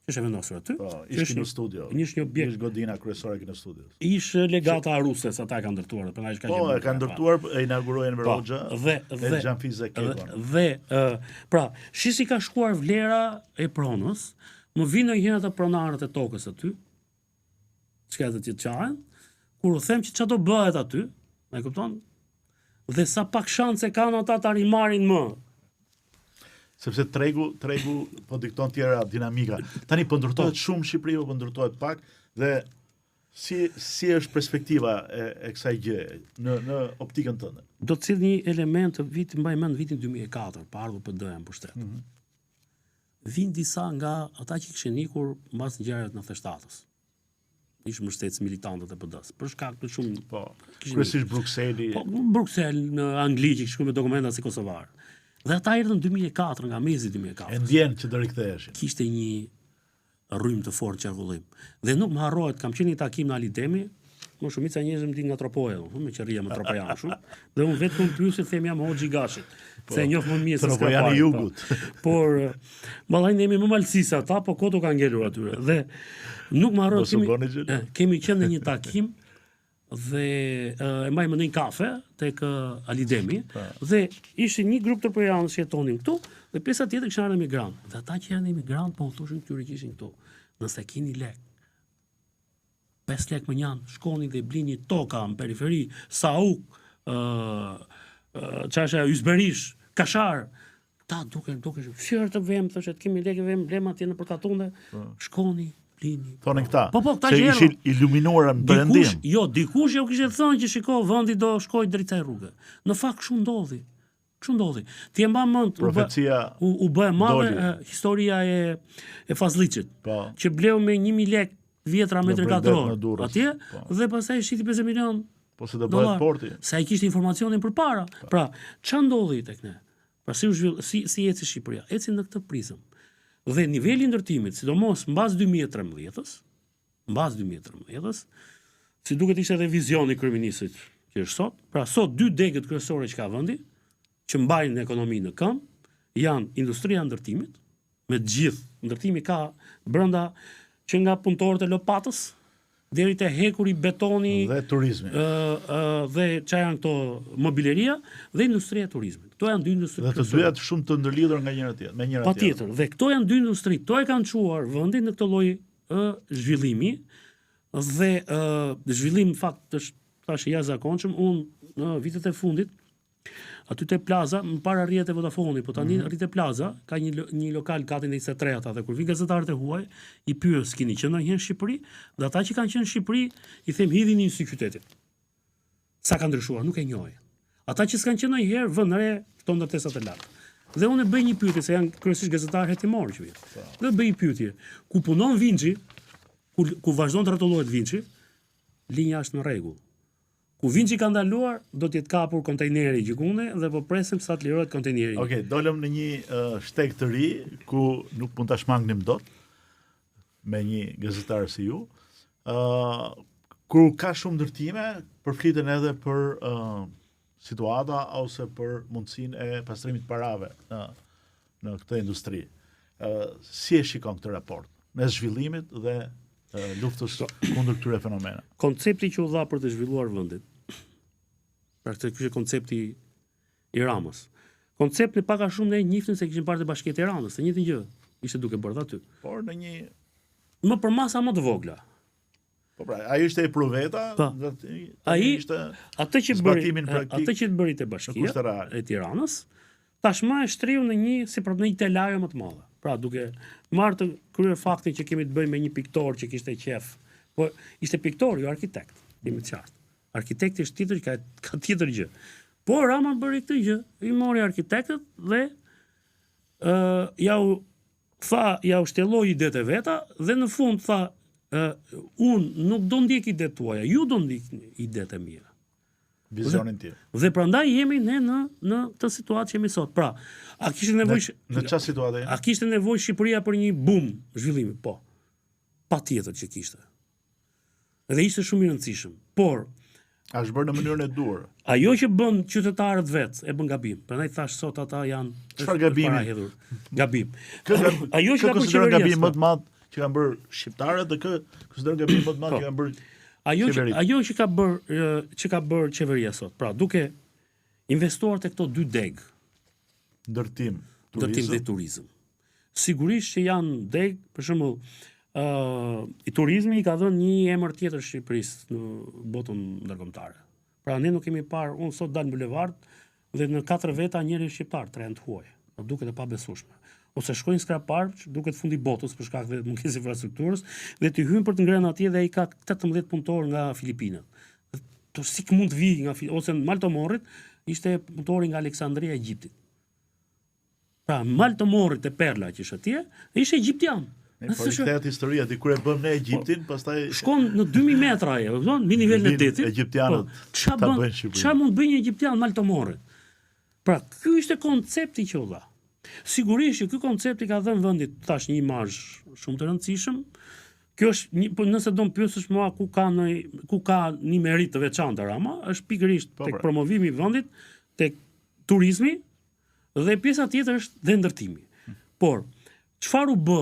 C: Ishte vendosur aty.
B: Ishte në studio.
C: Ishte një objekt.
B: Ishte godina kryesore e studios.
C: Ishte legata Aruses, ata e kanë ndërtuar, prandaj ka
B: qenë. Po, e kanë ndërtuar, e inauguroi Enver Hoxha
C: dhe
B: Xhanfize Kekon.
C: Dhe pra, shisi ka shkuar vlera e pronës, më vinë ndonjëherë ata pronarët e tokës aty. Çka do të çajnë? Kur u them që çfarë do bëhet aty, e kupton? Dhe sa pak shanse kanë ata ta rimarrin më.
B: Sepse tregu po dikton tjera dinamika. Tani po ndërtohet shumë Shqipëri, po ndërtohet pak dhe si është perspektiva e kësaj gjë në optikën tënde.
C: Do të cilë një element të mbaj mend vitin 2004, pa ardhur PD-ja në pushtet. Vinë disa nga ata që kishin ikur mbas ngjarjeve në Theshtatës. Ishte mbështetës militantët e PD-s. Për shkak të shumë
B: kryesisht Brukseli.
C: Po Bruksel në Angli që shkruan me dokumenta si kosovar. Dhe ata erdhën 2004, nga mezi 2004.
B: E ndjen që do riktheheshin.
C: Kishte një rrym të fortë qarkullim. Dhe nuk më harrohet, kam qenë një takim në Alidemi, më shumica njerëz më din nga Tropoja, me qerria me tropojan shumë, dhe unë vetëm pyesin them jam Hoxhi Gashit, se e njoh më mirë se
B: Tropojan i Jugut.
C: Por vallai jemi më malësisë ata, po koto ka ngelur atyre. Dhe nuk më harrohet, kemi qenë në një takim dhe e mbaj më në një kafe tek Alidemi dhe ishte një grup tropojanësh që jetonin këtu dhe pjesa tjetër kishin ardhur emigrantë. Dhe ata që janë emigrantë po u thoshin këtyre që ishin këtu, nëse keni lek 5 lek më janë, shkoni dhe blini toka në periferi, Sauk, çasha Ysberish, Kashar. Ta duke fjër të vem, thoshet kemi lek vem, blem atje në Përkatunde, shkoni blini.
B: Thonë këta.
C: Po,
B: se ishin iluminuar në perëndim.
C: Dikush jo kishte thënë që shiko vendi do shkojë drejt kësaj rruge. Në fakt kështu ndodhi. Kështu ndodhi. Ti e mban mend
B: Profecia
C: u bë e madhe
B: doli.
C: historia e Fazliçit,
B: Po.
C: që bleu me 1000 lekë vjetra metër
B: Në
C: katror
B: Durrës,
C: atje
B: po.
C: dhe pastaj shiti 50 milion
B: Po se do bëhet
C: dollar.
B: porti.
C: Sa ai kishte informacionin përpara. Pra, ç'a ndodhi tek ne? Pra si si eci Shqipëria? Eci në këtë prizëm. Dhe niveli i ndërtimit, sidomos mbas 2013-s, si duket ishte edhe vizioni kryeministit që është sot. Pra sot dy degët kryesore që ka vendi, që mbajnë ekonominë në këmbë, janë industria e ndërtimit, me të gjithë ndërtimi ka brenda që nga punëtorët e lopatës deri te hekuri betoni
B: Dhe turizmi.
C: dhe çfarë janë këto mobileria dhe industria e turizmit. Këto janë dy industri.
B: Dhe të dyja shumë të ndërlidhur nga njëra tjetër, me njëra tjetër.
C: Patjetër. Dhe këto janë dy industri. Këto e kanë çuar vendin në këtë lloj zhvillimi dhe zhvillim fakt është tash i jashtëzakonshëm. Unë në vitet e fundit aty te Plaza, më para rrihet e Vodafone, po tani rrihet e Plaza, ka një lokal gati në 23 ata dhe kur vin gazetarët e huaj, i pyes keni qenë ndonjëherë në Shqipëri, dhe ata që kanë qenë në Shqipëri i them hidhin në sy qytetit. Sa ka ndryshuar, nuk e njohin. Ata që s'kan qenë ndonjëherë vënë re këto ndërtesat e larta. Dhe unë bëj një pyetje, se janë kryesisht gazetarë hetimor që vjen. Dhe bëj një pyetje, ku punon Vinçi, ku vazhdon të rrotullohet Vinçi, linja është në rregull. Ku Vinçi ka ndaluar, do të jetë kapur kontejneri gjykune dhe po presim sa të lirohet kontejneri.
B: Okej, dolëm në një shteg të ri ku nuk mund ta shmangnim dot me një gazetar si ju. Kur ka shumë ndërtime, përfliten edhe për situata ose për mundësinë e pastrimit parave në këtë industri. Si e shikon këtë raport mes zhvillimit dhe luftës kundër këtyre fenomeneve?
C: Koncepti që u dha për të zhvilluar vendin. Pra këtë kishte koncepti i Ramës. Koncepti pak a shumë ne njihnin se kishin parë të Bashkia e Tiranës, të njëjtin gjë ishte duke bërë aty.
B: Por në një
C: Më për masa më të vogla.
B: po pra, ai ishte e pruveta,
C: Ai
B: ishte
C: atë që
B: zbatimin praktik
C: atë që bëri te
B: në
C: Bashkia
B: kushte reale.
C: e Tiranës, tashmë e shtriu në një si për një telajo më të madhe. Pra duke marrë të kryer faktin që kemi të bëjmë me një piktor që kishte qef, po ishte piktor, jo arkitekt, jemi të qartë. Arkitekti është tjetër, ka tjetër gjë. Po Rama bëri këtë gjë, i mori arkitektët dhe ja u shtelloi idetë e veta dhe në fund tha unë nuk do ndjek idetë tuaja, ju do ndjekni idetë e mia.
B: Vizionin tim.
C: Dhe prandaj jemi ne në këtë situatë që jemi sot. Pra, a kishte nevojë
B: Në çfarë situate?
C: A kishte nevojë Shqipëria për një boom zhvillimi? Po. Patjetër që kishte. Dhe ishte shumë i rëndësishëm. Por
B: A është bërë në mënyrën e duhur?
C: ajo që bën qytetarët vetë e bën gabim. Prandaj thash sot ata janë
B: Çfarë gabimi?
C: Gabim.
B: Ajo
C: që ka
B: konsideron gabim më të madh që kanë bërë shqiptarët dhe kë konsideron gabim më të madh që kanë bërë
C: ajo që ka bërë qeveria sot. Pra, duke investuar te këto dy deg,
B: ndërtim
C: dhe turizëm. Sigurisht që janë deg, për shembull, i turizmi i ka dhënë një emër tjetër Shqipërisë në botën ndërkombëtare. Pra ne nuk kemi parë, unë sot dal në bulevard dhe në 4 veta njëri shqiptar, 3 janë të huaj. Po duket e pabesueshme. Ose shkojnë skrapar, duket fundi botës për shkak të mungesës infrastrukturës dhe ti hyn për të ngrënë atje dhe ai ka 18 punëtorë nga Filipinat. To si mund të vijë nga ose në Maltomorrit ishte punëtori nga Aleksandria e Egjiptit. Pra Maltomorrit e Perla që është atje, ishte egjiptian.
B: Po i kthehet historia di kur e bëm në Egjiptin, pastaj
C: shkon në 2000 metra ajo, kupton, mbi nivelin e detit.
B: Egjiptianët
C: ç'a mund bëjë një egjiptian Maltomorrit? Pra, ky ishte koncepti që u dha. Sigurisht që ky koncepti ka dhënë vendit tash një imazh shumë të rëndësishëm. Kjo është po nëse do të pyesësh mua ku ka një merit të veçantë Rama, është pikërisht tek promovimi i vendit, tek turizmi dhe pjesa tjetër është dhe ndërtimi. Por çfarë u bë?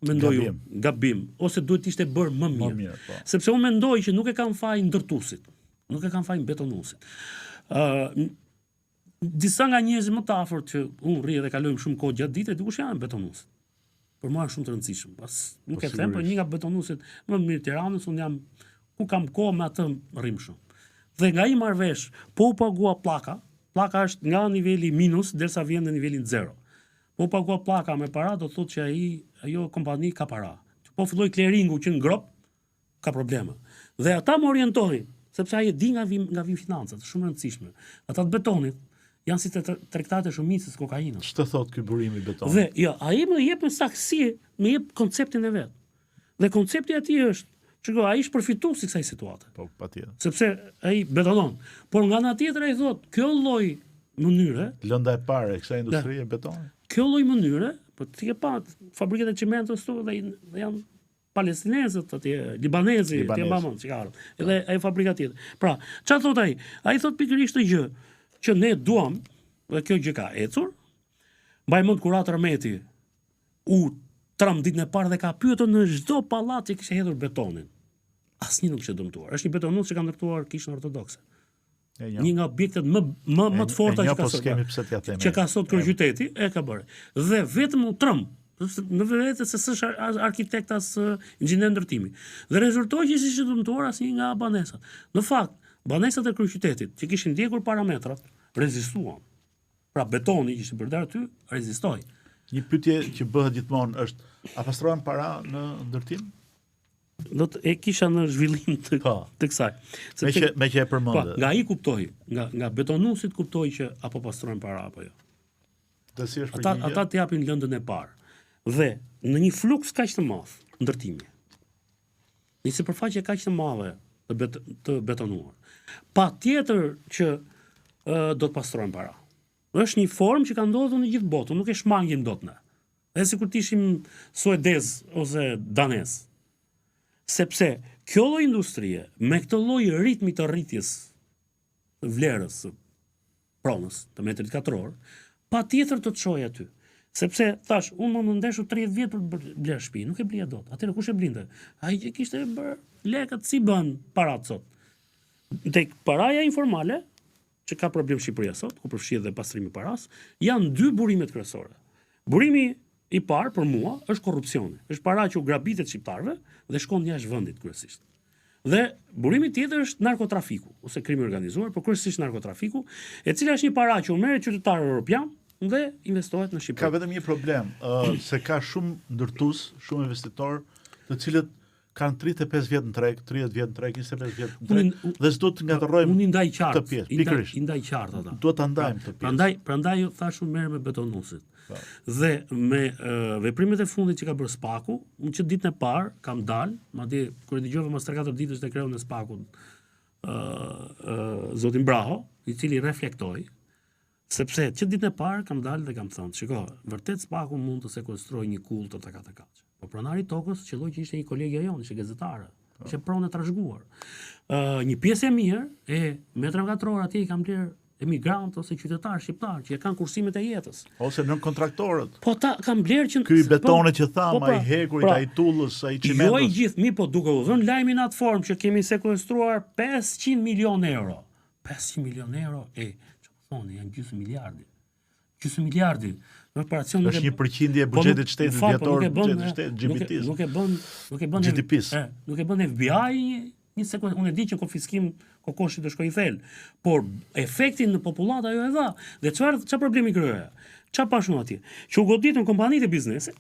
C: Mendoj gabim, ose duhet ishte bërë më mirë. Sepse unë mendoj që nuk e kanë faj ndërtuesit, nuk e kanë faj betonuesit. Disa nga njerëzit më të afërt që unë rri dhe kalojmë shumë kohë gjatë ditës, dikush janë betonuesit. Për mua është shumë të rëndësishëm. Pas nuk e them, por një nga betonuesit më të mirë Tiranës, unë jam ku kam kohë me atë rrim shumë. Dhe nga i marrvesh, po u pagua pllaka është nga niveli minus derisa vjen në nivelin 0. Po pagua pllaka me para do thotë që ajo kompani ka para. Po filloi clearingu që në grop ka probleme. Dhe ata më orientojnë, sepse ai e di nga vin financat, shumë rëndësishme. Ata të betonit janë si tregtate shumicës kokainës.
B: Ç'të thot ky burim i betonit?
C: Dhe jo, ai më jep në saktësi, më jep konceptin e vet. Dhe koncepti i tij është, shiko, ai është përfitues i kësaj situate.
B: Po, patjetër.
C: Sepse ai betonon. Por nga ana tjetër ai thot, kjo lloj mënyre,
B: Lënda e parë e kësaj industrie e betonit.
C: kjo lloj mënyre, po ti ke pa fabrikat e çimentos këtu dhe janë palestinezët atje, libanezi, ti e mbamon çka. Edhe ai fabrika tjetër. Pra, çfarë thot ai? Ai thot pikërisht të gjë që ne duam, dhe kjo gjë ka ecur. Mbaj mend kur Atë Rahmeti u tram ditën e parë dhe ka pyetur në çdo pallat që kishte hedhur betonin. Asnjë nuk ishte dëmtuar. Është një betonues që ka ndërtuar Kishën Ortodokse. Një nga objektet më të forta që ka sot. Që ka sot kryeqyteti e ka bërë. Dhe vetëm u trëm në vetë se s'është arkitekt as inxhinier ndërtimi. Dhe rezultoi që ishte dëmtuar asnjë nga banesat. Në fakt, banesat e kryeqytetit që kishin ndjekur parametrat rezistuan. Pra betoni që ishte bërë aty rezistoi.
B: Një pyetje që bëhet gjithmonë është, a pastrohen para në ndërtim?
C: Do të e kisha në zhvillim të kësaj.
B: Me që e përmendë.
C: Nga ai kuptoi, nga betonuesit kuptoi që apo pastrohen para apo jo.
B: Dhe si është përgjigja?
C: Ata të japin lëndën e parë. Dhe në një fluks kaq të madh ndërtimi. Një sipërfaqe kaq të madhe të betonuar. Patjetër që do të pastrohen para. Është një formë që ka ndodhur në gjithë botën, nuk e shmangim dot ne. Edhe sikur të ishim suedez ose danez. Sepse kjo lloj industrie me këtë lloj ritmi të rritjes të vlerës së pronës të metrit katror, patjetër do të çojë aty. Sepse thash, unë më ndeshu 30 vjet për të bler shtëpi, nuk e blija dot. Atëherë kush e blinte? Ai që kishte bër lekët si bën parat sot. Tek paraja informale, që ka problem Shqipëria sot, ku përfshihet dhe pastrimi i paras, janë dy burimet kryesore. Burimi i parë për mua është korrupsioni. Është para që u grabitet shqiptarëve dhe shkon jashtë vendit kryesisht. Dhe burimi tjetër është narkotrafiku ose krimi organizuar, por kryesisht narkotrafiku, e cila është një para që u merret qytetarë evropian dhe investohet në Shqipëri.
B: Ka vetëm një problem, se ka shumë ndërtues, shumë investitor, të cilët kanë 35 vjet në treg, 30 vjet në treg, 25 vjet në treg, dhe s'do të ngatërrojmë
C: unë ndaj
B: këtë
C: qartë,
B: pjesë, pikërisht.
C: I ndaj qartë ata.
B: Duhet ta ndajmë këtë pjesë.
C: Prandaj thashun merr me betonuesit. Dhe me veprimet e fundit që ka bërë Spaku, unë që ditën e parë kam dalë, madje kur e dëgjova mas 3-4 ditësh te kreun e Spakut, zotin Braho, i cili reflektoi, sepse që ditën e parë kam dalë dhe kam thënë, shiko, vërtet Spaku mund të sekuestrojë një kull të takatakaç. Po pronari i tokës qelloi që ishte një kolegja jonë, ishte gazetare, ishte pronë e trashëguar. Një pjesë e mirë e metra katror atje i kam bler emigrant ose qytetar shqiptar që e kanë kursimet e jetës.
B: Ose nën kontraktorët.
C: Po ta kam bler që
B: ky betone që tham, ai hekurit, ai tullës, ai çimentos.
C: Jo i gjithë, mi po duke u dhënë lajmin atë formë që kemi sekuestruar 500 milion euro. 500 milion euro çfarë thoni, janë gjysmë miliardi. Gjysmë miliardi. Në operacion
B: është 1% e buxhetit shtetit vjetor, buxhetit shtetit GDP-s.
C: Nuk e bën
B: GDP-s.
C: Nuk e bën FBI një sekondë, unë e di që konfiskim kokoshi të shkojë thellë, por efektin në popullat ajo e dha. Dhe çfarë problemi krijoja? Çfarë pashun atje? Që u goditën kompanitë e biznesit,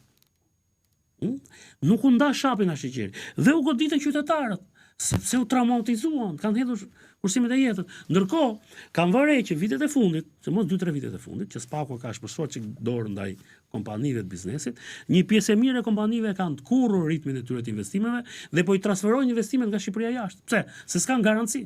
C: nuk u nda shapin ashiqeri. Dhe u goditën qytetarët, sepse u traumatizuan, kanë hedhur kursimet e jetës. Ndërkohë, kanë vërej që vitet e fundit, që mos 2-3 vitet e fundit, që Spaku ka shpërsuar çik dorë ndaj kompanive të biznesit, një pjesë e mirë e kompanive kanë të kurrur ritmin e tyre të investimeve dhe po i transferojnë investimet nga Shqipëria jashtë. Pse? Se s'kan garanci.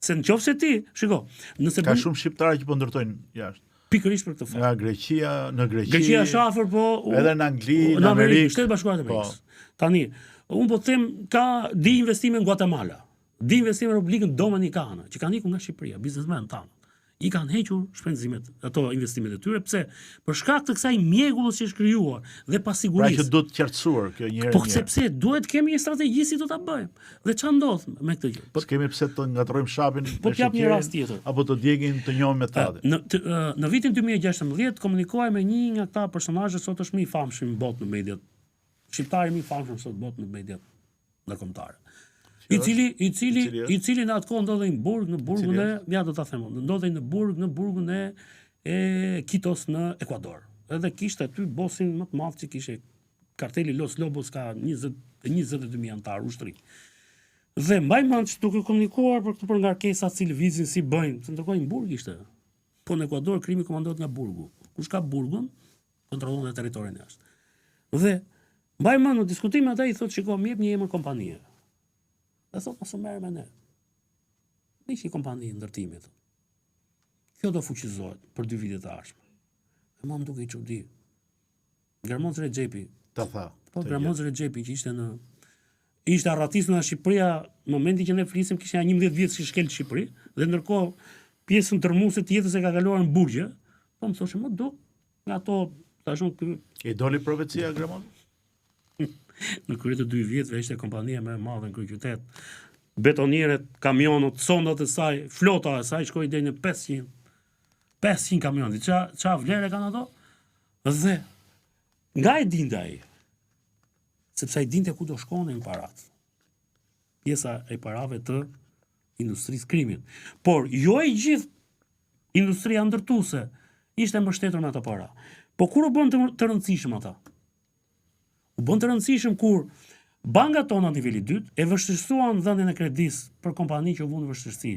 C: Se nëse ti, shiko, nëse
B: ka shumë shqiptarë që po ndërtojnë jashtë.
C: Pikërisht për këtë fakt.
B: Nga Greqia, në Greqi.
C: Greqia shafër po
B: edhe në Angli, në Amerikë,
C: Shtetet Bashkuara të Amerikës. Tani, unë po them ka di investime në Guatemala. Di investime në Republikën Dominikane, që kanë ikur nga Shqipëria, biznesmen tanë. I kanë hequr shpenzimet, ato investimet e tyre, pse? Për shkak të kësaj mjegullës që është krijuar dhe pasigurisë.
B: Pra që duhet të qartësuar kjo njëherë.
C: Po sepse duhet kemi një strategji si do ta bëjmë. Dhe ç'a ndodh me këtë gjë?
B: Po kemi pse të ngatrojmë shapin
C: po t'jap një rast tjetër.
B: Apo të djegin të njohim me tatë.
C: Në vitin 2016 komunikoja me një nga këta personazhe sot është më i famshëm në botë në mediat. Shqiptari më i famshëm sot botë në mediat ndërkombëtare. I cili në atë kohë ndodhej në burgun e, ja do ta them, ndodhej në burgun e Quitos në Ekuador. Edhe kishte aty bosin më të madh që kishte karteli Los Lobos, ka 22.000 anëtar ushtri. Dhe mbaj mend që duke komunikuar për këtë për ngarkesat si lëvizin, si bëjnë, se ndërkohë në burg ishte. Po në Ekuador krimi komandohet nga burgu. Kush ka burgun, kontrollon dhe territorin e jashtë. Dhe mbaj mend në diskutime ata i thotë shiko, më jep një emër kompanie. Dhe thotë mos u merr me ne. Nishi kompani ndërtimit. Kjo do fuqizohet për 2 vite të ardhshme. E më duke i çudi. Garmoz Rexhepi
B: ta tha.
C: Po Garmoz Rexhepi që ishte arratisur nga Shqipëria në momentin që ne flisim kishte 11 vjet si shkel Shqipëri dhe ndërkohë pjesën tërmuese të jetës e ka kaluar në burgje. Po më thoshë më do nga ato tashun
B: I doli profecia Garmoz?
C: Në krye të 2 vjetëve ishte kompania më e madhe në kryeqytet. Betonierët, kamionët, sondat e saj, flota e saj shkoi deri në 500 kamionë. Ça vlerë kanë ato? Dhe nga e dinte ai, sepse ai dinte ku do shkonin parat. Pjesa e parave të industrisë krimit. Por jo e gjithë industria ndërtuese ishte mbështetur me ato para. Po kur u bën të rëndësishëm ata? U bën të rëndësishëm kur banka tona niveli 2 e vështirësuan dhënien e kredis për kompani që u vënë në vështirësi,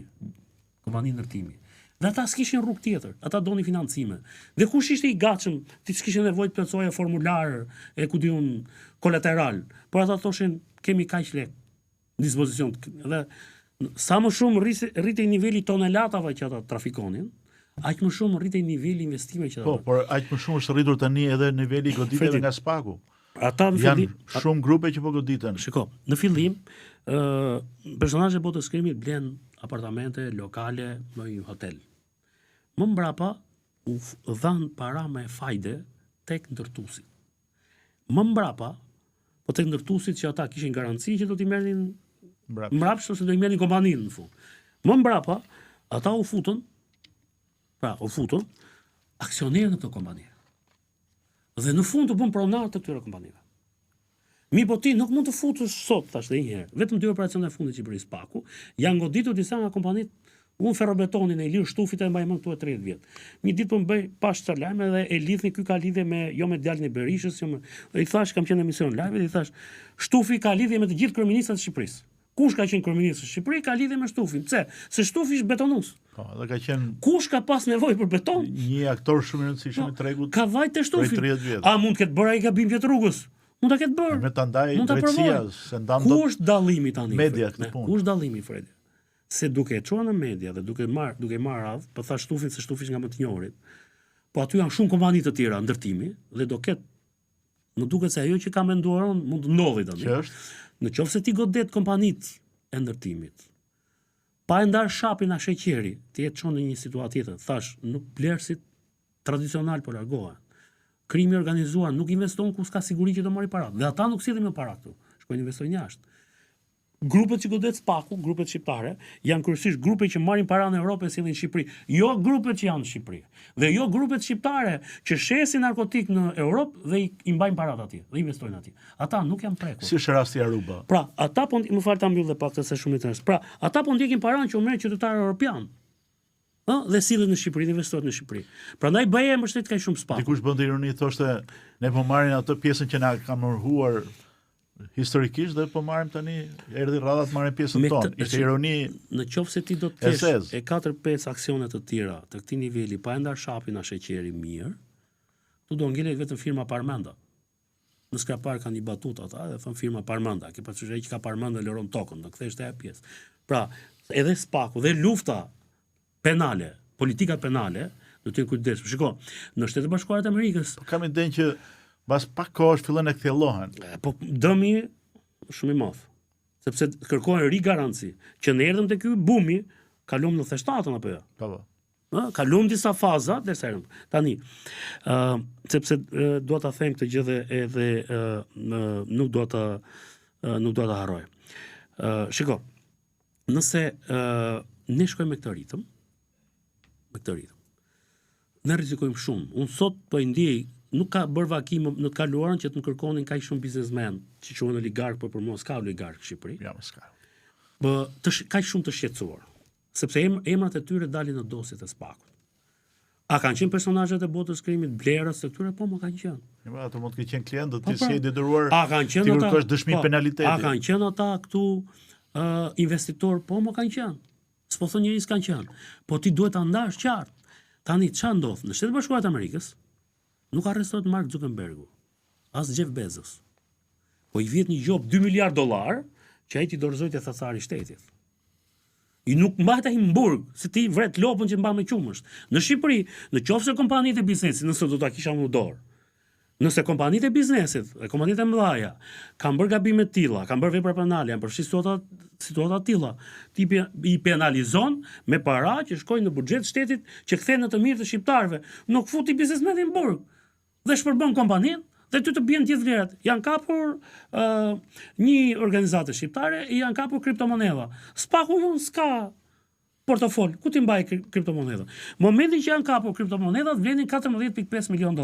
C: kompani ndërtimi. Dhe ata s'kishin rrugë tjetër, ata donin financime. Dhe kush ishte i gatshëm, ti s'kishin nevojë të plotësoje formular e ku diun kolateral, por ata thoshin kemi kaq lek në dispozicion. Dhe sa më shumë rritej niveli tonelatave që ata trafikonin, aq më shumë rritej niveli investimeve që ata.
B: Po, por aq më shumë është rritur tani edhe niveli goditjeve nga spaku.
C: Ata në
B: janë shumë grupe që po goditen.
C: Shiko, në fillim, personazhet e botës krimit blen apartamente, lokale në një hotel. Më mbrapa u dhan para me fajde tek ndërtuesit. Më mbrapa, po tek ndërtuesit që ata kishin garanci që do t'i merrnin mbrapsht ose do i merrnin kompaninë në fund. Më mbrapa, ata u futën aksionerë në këtë kompani. Dhe në fund të bën pronar të këtyre kompanive. Mi po ti nuk mund të futesh sot, thash edhe një herë. Vetëm 2 operacione e fundit që bëri Spaku, janë goditur disa nga kompanitë. Unë ferrobetonin e Ilir Shtufit e mbaj mend këtu 30 vjet. Një ditë po mbaj pash të lajme dhe e lidhni, ky ka lidhje me jo me djalin e Berishës, jo me. Dhe i thash kam qenë në emision live dhe i thash Shtufi ka lidhje me të gjithë kryeministrat e Shqipërisë. Kush ka qenë kryeminist në Shqipëri ka lidhje me Shtufin. Pse? Se Shtufi është betonues.
B: Po, dhe ka qenë
C: kush ka pas nevojë për beton?
B: Një aktor shumë i rëndësishëm i tregut.
C: Ka vajt te Shtufi.
B: 30 vjet.
C: A mund të ketë bërë ai gabim të rrugës? Mund ta ketë bërë.
B: Me ta ndaj drejtësia, se ndan
C: Ku është dallimi tani?
B: Media këtë punë.
C: Ku është dallimi, Fredi? Se duke e çuar në media dhe duke marr radh, po thash Shtufin se Shtufi nga më të njohurit. Po aty janë shumë kompani të tjera ndërtimi dhe do ketë më duket se ajo që ka menduar unë mund të ndodhi tani.
B: Që është?
C: Në qoftë se ti godet kompanitë e ndërtimit, pa e ndar shapin a sheqeri, ti e çon në një situatë tjetër. Thash, nuk blerësit tradicional po largohen. Krimi organizuar nuk investon ku s'ka siguri që do marrë para. Dhe ata nuk sillen me para këtu. Shkojnë investojnë jashtë. Grupet që godet Spaku, grupet shqiptare, janë kryesisht grupe që marrin para në Europë e sillin në Shqipëri. Jo grupet që janë në Shqipëri. Dhe jo grupet shqiptare që shesin narkotik në Europë dhe i mbajnë parat atje, dhe investojnë atje. Ata nuk janë prekur.
B: Si është rasti Aruba?
C: Pra, ata po më fal ta mbyll dhe pak se shumë i tërës. Pra, ata po ndjekin paranë që u merr qytetarë europian. Dhe sillen në Shqipëri, dhe investohet në Shqipëri. Prandaj bëje mbështet kaq shumë Spaku.
B: Dikush bën ironi, thoshte ne po marrin atë pjesën që na ka mërhuar historikisht dhe po marrim tani erdhi rradha të marrim pjesën tonë. Ishte ironi.
C: Në qoftë se ti do të kesh e 4-5 aksione të tjera të këtij niveli pa ndar shapin a sheqeri mirë, tu do ngelet vetëm firma Parmenda. Në Skrapar kanë një batut ata dhe thon firma Parmenda, ke parasysh ai që ka Parmenda lëron tokën, do kthesh te ajo pjesë. Pra, edhe Spaku dhe lufta penale, politika penale, do të jenë kujdesshëm. Shiko, në Shtetet Bashkuara të Amerikës,
B: kam idenë që pas pak kohësh fillojnë të kthjellohen.
C: Po dëmi shumë i madh. Sepse kërkohen ri garanci që në erdhëm te ky bumi, kalum në 97 apo jo?
B: Po.
C: Kalum disa faza derisa erdhëm. Tani, sepse dua ta them këtë gjë edhe nuk dua ta harroj. Shiko, nëse ne shkojmë me këtë ritëm, ne rrezikojmë shumë. Unë sot po i ndjej, nuk ka bërë vakim në të kaluarën që të më kërkonin kaq shumë biznesmen që quhen oligark, por për mua s'ka oligark në Shqipëri.
B: Ja, s'ka.
C: Kaq shumë të shqetësuar, sepse emrat e tyre dalin në dosjet e Spakut. A kanë qenë personazhet e botës krimit, blerës e këtyre? Po, më kanë qenë.
B: Jo, ato mund të kenë qenë klientë, ti si e detyruar.
C: A kanë qenë ata?
B: Ti kërkosh dëshmi penaliteti.
C: A kanë qenë ata këtu investitor? Po, më kanë qenë. S'po thon njëri s'kan qenë. Po ti duhet ta ndash qartë. Tani ç'a ndodh? Në Shtetet Bashkuara të Amerikës nuk arrestohet Mark Zuckerbergu, as Jeff Bezos. Po i vjet një gjop $2 miliard që ai ti dorëzoi te thasari i shtetit. I nuk mbajt ai në burg, se ti vret lopën që mban me qumësht. Në Shqipëri, në qoftë se kompanitë e biznesit, nëse do ta kisha në dorë, nëse kompanitë e biznesit, e kompanitë e mëdha kanë bërë gabime të tilla, kanë bërë vepra penale, janë përfshirë situata të tilla, ti i penalizon me para që shkojnë në buxhet shtetit që kthehen në të mirë të shqiptarëve. Nuk futi biznesmenin në burg dhe shpërbën kompaninë dhe ty të bien gjithë vlerat. Janë kapur një organizatë shqiptare, janë kapur kriptomonedha. Spaku jon s'ka portofol, ku ti mbaj kriptomonedha? Momentin që janë kapur kriptomonedhat vlenin $14.5 milion.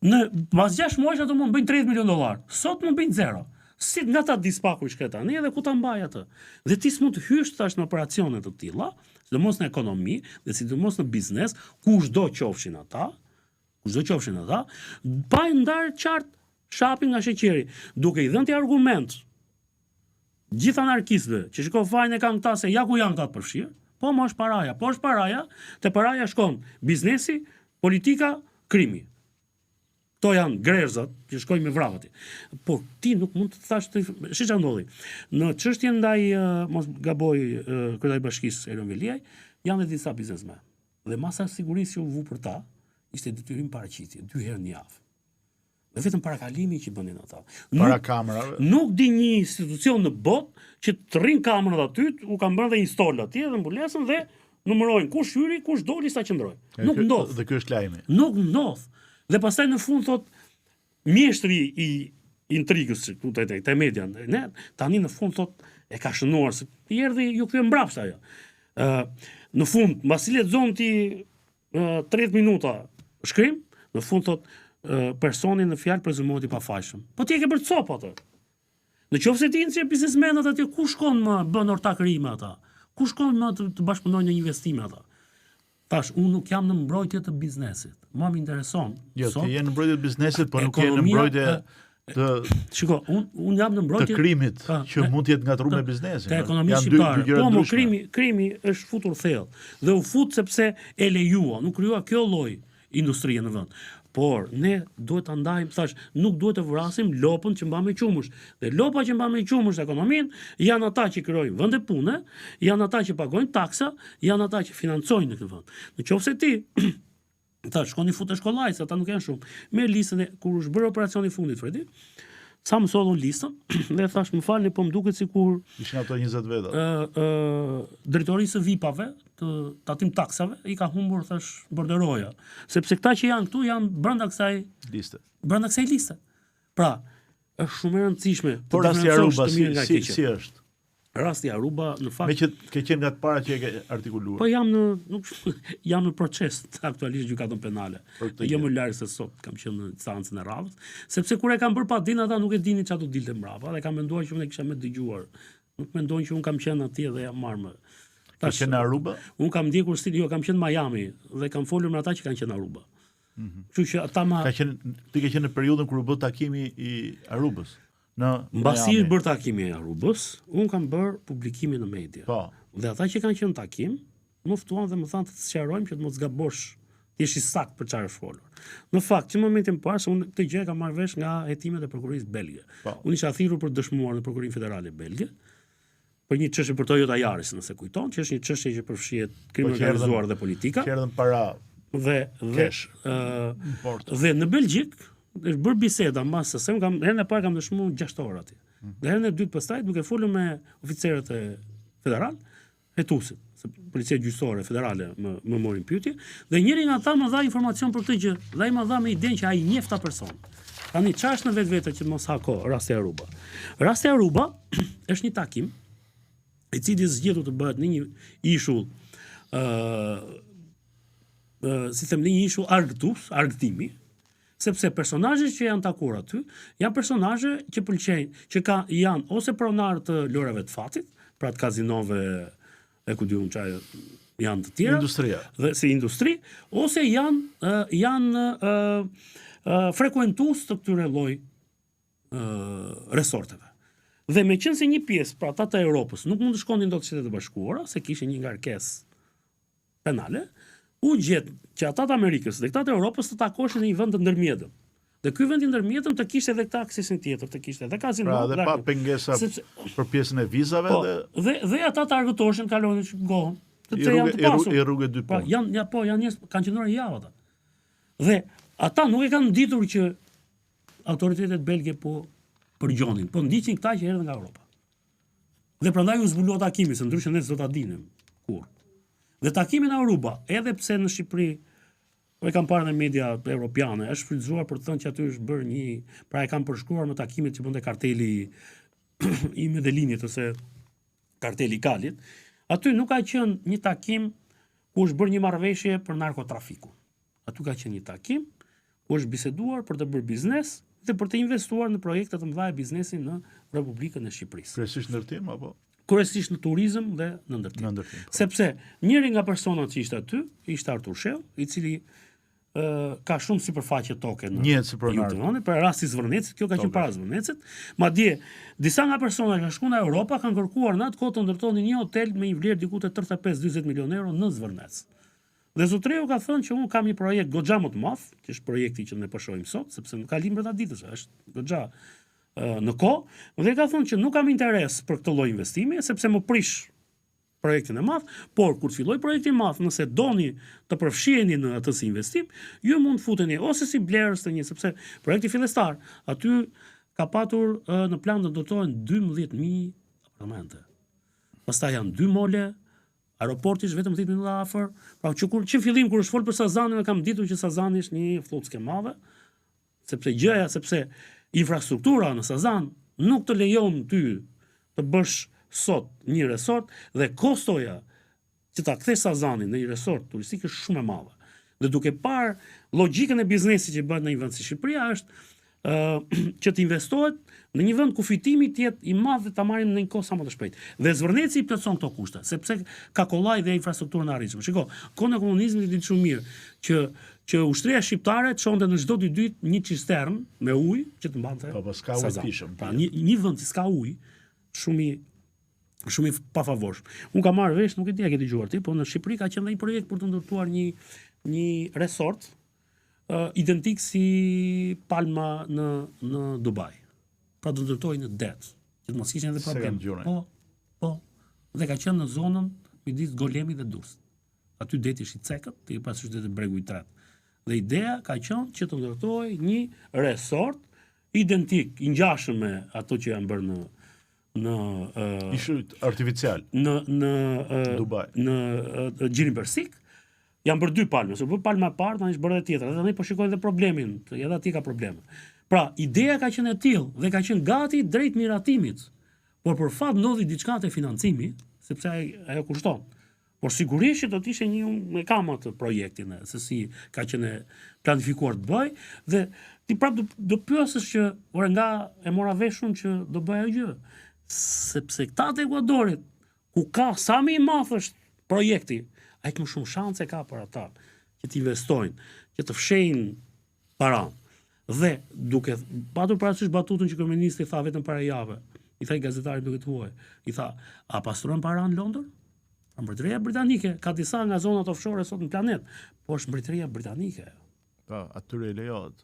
C: Në pas 6 muajsh ato mund bëjnë $30 milion. Sot mund bëjnë 0. Si nga ta di spaku i shkret tani dhe ku ta mbaj atë. Dhe ti s'mund të hysh tash në operacione të tilla, sidomos në ekonomi dhe sidomos në biznes, kushdo qofshin ata, pa i ndarë qartë shapin nga sheqeri, duke i dhënë ti argument gjithë anarkistëve që shiko fajin e kanë këta se ja ku janë këta të përfshirë, po më është paraja, te paraja shkon biznesi, politika, krimi. Kto janë grezat që shkojnë me vrapati. Por ti nuk mund të thash shi ç'a ndodhi. Në çështjen ndaj mos gaboj kryetari i bashkisë Elon Veliaj, janë dhe disa biznesmen. Dhe masa sigurisë që u vu për ta, ishte detyrim paraqitje 2 herë në javë. Dhe vetëm parakalimi që bënin ata.
B: Para kamerave.
C: Nuk di një institucion në botë që të rrin kamerat aty, u kanë bërë dhe install atje dhe mbulesën dhe numërojnë kush hyri, kush doli, sa qëndroi. Nuk ndodh.
B: Dhe ky është lajmi.
C: Nuk ndodh. Dhe pastaj në fund thot mjeshtri i intrigës që këtu te media, ne tani në fund thot e ka shënuar se i erdhi ju kthe mbrapsht ajo. Në fund, mbasi lexon ti 30 minuta shkrim, në fund thot personi në fjalë prezumohet i pafajshëm. Po ti e ke bërë cop atë. Në qoftë se ti je biznesmenat aty, ku shkon më bën ortakëri me ata? Ku shkon më të bashkëpunojnë në investime ata? Tash, unë nuk jam në mbrojtje të biznesit. Mua më intereson.
B: Jo, ti je në mbrojtje të biznesit, por nuk je në mbrojtje të
C: Shiko, unë jam në mbrojtje
B: të krimit që mund të jetë ngatruar me biznesin.
C: Te ekonomia shqiptare. Po, mo krimi është futur thellë. Dhe u fut sepse e lejua, nuk krijua kjo lloj industrie në vend. Por ne duhet ta ndajmë, thash, nuk duhet të vrasim lopën që mban me qumësh. Dhe lopa që mban me qumësh ekonominë janë ata që krijojnë vende pune, janë ata që pagojnë taksa, janë ata që financojnë në këtë vend. Nëse ti thash shkoni futesh shkollajs, ata nuk janë shumë. Me listën e kur është bërë operacioni i fundit Fredi, sa më sollën listën dhe thash më falni, po më duket sikur
B: ishin ato 20 veta.
C: Drejtorisë së VIP-ave të tatim taksave i ka humbur thash borderoja, sepse këta që janë këtu janë brenda kësaj liste. Pra, është shumë e rëndësishme.
B: Por rasti Aruba si është?
C: Rasti Aruba në fakt
B: me që ke qenë nga të para që e ke artikuluar.
C: Po jam në proces aktualisht gjykatën penale. Jo më larg se sot kam qenë në instancën e radhës, sepse kur e kanë bërë pa dinë ata nuk e dinin çfarë do dilte mbrapa dhe kam menduar që unë kisha më dëgjuar. Nuk mendojnë që unë kam qenë atje dhe jam marrë më.
B: Ka qenë në Aruba?
C: Unë kam ndjekur kam qenë në Miami dhe kam folur me ata që kanë qenë në Aruba. Kështu që ata
B: ti ke qenë në periudhën kur u bë takimi i Arubës.
C: Mbasi është bërë takimi i Arubës, unë kam bërë publikimin në media.
B: Po.
C: Dhe ata që kanë qenë takim, më ftuan dhe më thanë të sqarojmë që të mos gabosh, ti je i saktë për çfarë është folur. Në fakt, që në momentin pas unë këtë gjë kam marrë vesh nga hetimet e prokurisë belge.
B: Po.
C: Unë isha thirrur për dëshmuar në Prokurinë Federale belge për një çështje për Toyota Yaris, nëse kujton, që është një çështje që përfshihet krim organizuar dhe politika.
B: Që erdhën para
C: dhe në Belgjik është bërë biseda mbas se unë herën e parë kam dëshmuar 6 orë aty. Dhe herën e dytë pastaj duke folur me oficerët e federal, hetuesit, se policia gjyqësore federale më morin pyetje dhe njëri nga ata më dha informacion për këtë gjë. Dhe ai më dha me idenë që ai njeh ta person. Tani çfarë është në vetvete që mos hako rasti Aruba. Rasti Aruba është një takim i cili zgjedhur të bëhet në një ishull si them një ishull argëtimi, sepse personazhet që janë takuar aty janë personazhe që pëlqejnë, që janë ose pronarë të lojrave të fatit, pra të kazinove e ku diun çaj janë të tjera,
B: industria.
C: Dhe si industri, ose janë frekuentues të këtyre lloj resorteve. Dhe me qenë se një pjesë pra ata të Europës nuk mund të shkonin dot në Shtetet e Bashkuara, se kishin një ngarkesë penale, u gjet që ata të Amerikës dhe këta të Europës të takoshin në një vend të ndërmjetëm. Dhe ky vend i ndërmjetëm të kishte edhe këta aksesin tjetër, të kishte edhe kazino.
B: Pra, dhe pa pengesa për pjesën e vizave
C: dhe ata të argëtoshin kalonin kohën.
B: I rrugë 2
C: po. Janë njerëz kanë qenuar javë ata. Dhe ata nuk e kanë ditur që autoritetet belge po përgjonin, po ndiqin këta që erdhën nga Europa. Dhe prandaj u zbulua takimi, se ndryshe ne s'do ta dinim kur. Dhe takimi në Aruba, edhe pse në Shqipëri e kam parë në media europiane, është shfrytzuar për të thënë që aty është bërë pra e kanë përshkruar me takimet që bënte karteli i Medelinit ose karteli i Kalit. Aty nuk ka qenë një takim ku është bërë një marrëveshje për narkotrafikun. Aty ka qenë një takim ku është biseduar për të bërë biznes dhe për të investuar në projekte të mëdha biznesi në Republikën e Shqipërisë.
B: Kryesisht ndërtim apo?
C: Kryesisht në turizëm dhe në ndërtim. Sepse njëri nga personat që ishte aty ishte Artur Shell, i cili ka shumë sipërfaqe toke në Jugollavi, për rasti Zvërnecit, kjo ka qenë para Zvërnecit. Madje disa nga personat që shkuan në Europë kanë kërkuar në atë kohë të ndërtonin një hotel me një vlerë diku te 35-40 milionë euro në Zvërnec. Dhe zotriu ka thënë që unë kam një projekt goxha më të madh, që është projekti që ne po shohim sot, sepse nuk ka limë brenda ditës, është goxha në kohë, dhe ka thënë që nuk kam interes për këtë lloj investimi, sepse më prish projektin e madh, por kur të filloj projekti i madh, nëse doni të përfshiheni në atë si investim, ju mund të futeni ose si blerës të një, sepse projekti fillestar, aty ka patur në plan të dotohen 12.000 apartamente. Pastaj janë 2 mole, aeroporti është vetëm 10 minuta afër. Pra që fillim kur është fol për Sazanin, e kam ditur që Sazani është një fllucke e madhe, sepse infrastruktura në Sazan nuk të lejon ty të bësh sot një resort dhe kostoja që ta kthesh Sazanin në një resort turistik është shumë e madhe. Dhe duke parë logjikën e biznesit që bëhet në një vend si Shqipëria është që të investohet në një vend ku fitimi të jetë i madh dhe ta marrim në një kohë sa më të shpejtë. Dhe Zvërneci i plotson këto kushte, sepse ka kollaj dhe infrastrukturën e arritshme. Shiko, kohën e komunizmit ditë shumë mirë që ushtria shqiptare çonte në çdo 2 ditë një cisternë me ujë që të mbante.
B: Po s'ka ujë pishëm.
C: Pra një vend që s'ka ujë, shumë i pafavorshëm. Unë kam marrë vesh, nuk e di a ke dëgjuar ti, po në Shqipëri ka qenë një projekt për të ndërtuar një resort identik si Palma në Dubai. Pra do ndërtoj në det, që të mos kishin edhe problem. Po. Dhe ka qenë në zonën midis Golemi dhe Durrësit. Aty deti është i cekët, ti pastaj është bregu i tretë. Dhe ideja ka qenë që të ndërtoj një resort identik, i ngjashëm me ato që janë bërë
B: ishut artificial
C: në
B: Dubai.
C: Në Gjirin Persik. Janë bërë 2 palme, se palma e parë tani është bërë edhe tjetra, dhe tani po shikoj edhe problemin, edhe aty ka probleme. Pra, ideja ka qenë e tillë dhe ka qenë gati drejt miratimit. Por për fat ndodhi diçka te financimi, sepse ajo kushton. Por sigurisht do të ishte me kam atë projektin, se si ka qenë planifikuar të bëj, dhe ti prap do pyesësh që ora nga e mora veshun që do bëj ajo gjë. Sepse këta të Ekuadorit, ku ka sa më i madh është projekti, ai më shumë shanse ka për ata që të investojnë, që të fshehin para. Dhe duke patur parasysh batutën që kryeministri tha vetëm para jave, i tha gazetarit duke thuaj, i tha, a pastruan para në Londër? Mbretëria britanike ka disa nga zonat offshore sot në planet, po është mbretëria britanike.
B: Po, atyre i lejohet.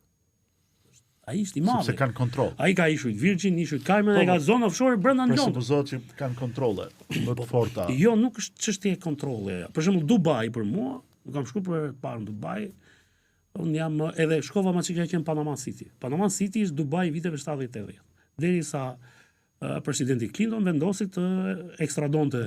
C: Ai ishte i madh.
B: Sepse kanë kontroll.
C: Ai ka ishujt Virgin, ishujt Cayman, ai ka zonë offshore brenda në Londër.
B: Presupozohet që kanë kontrolle më të forta.
C: Jo, nuk është çështje e kontrolle. Për shembull Dubai për mua, nuk kam shkuar për të parë në Dubai. Unë jam edhe shkova më çka që në Panama City. Panama City është Dubai viteve 70-80. Derisa presidenti Clinton vendosi të ekstradonte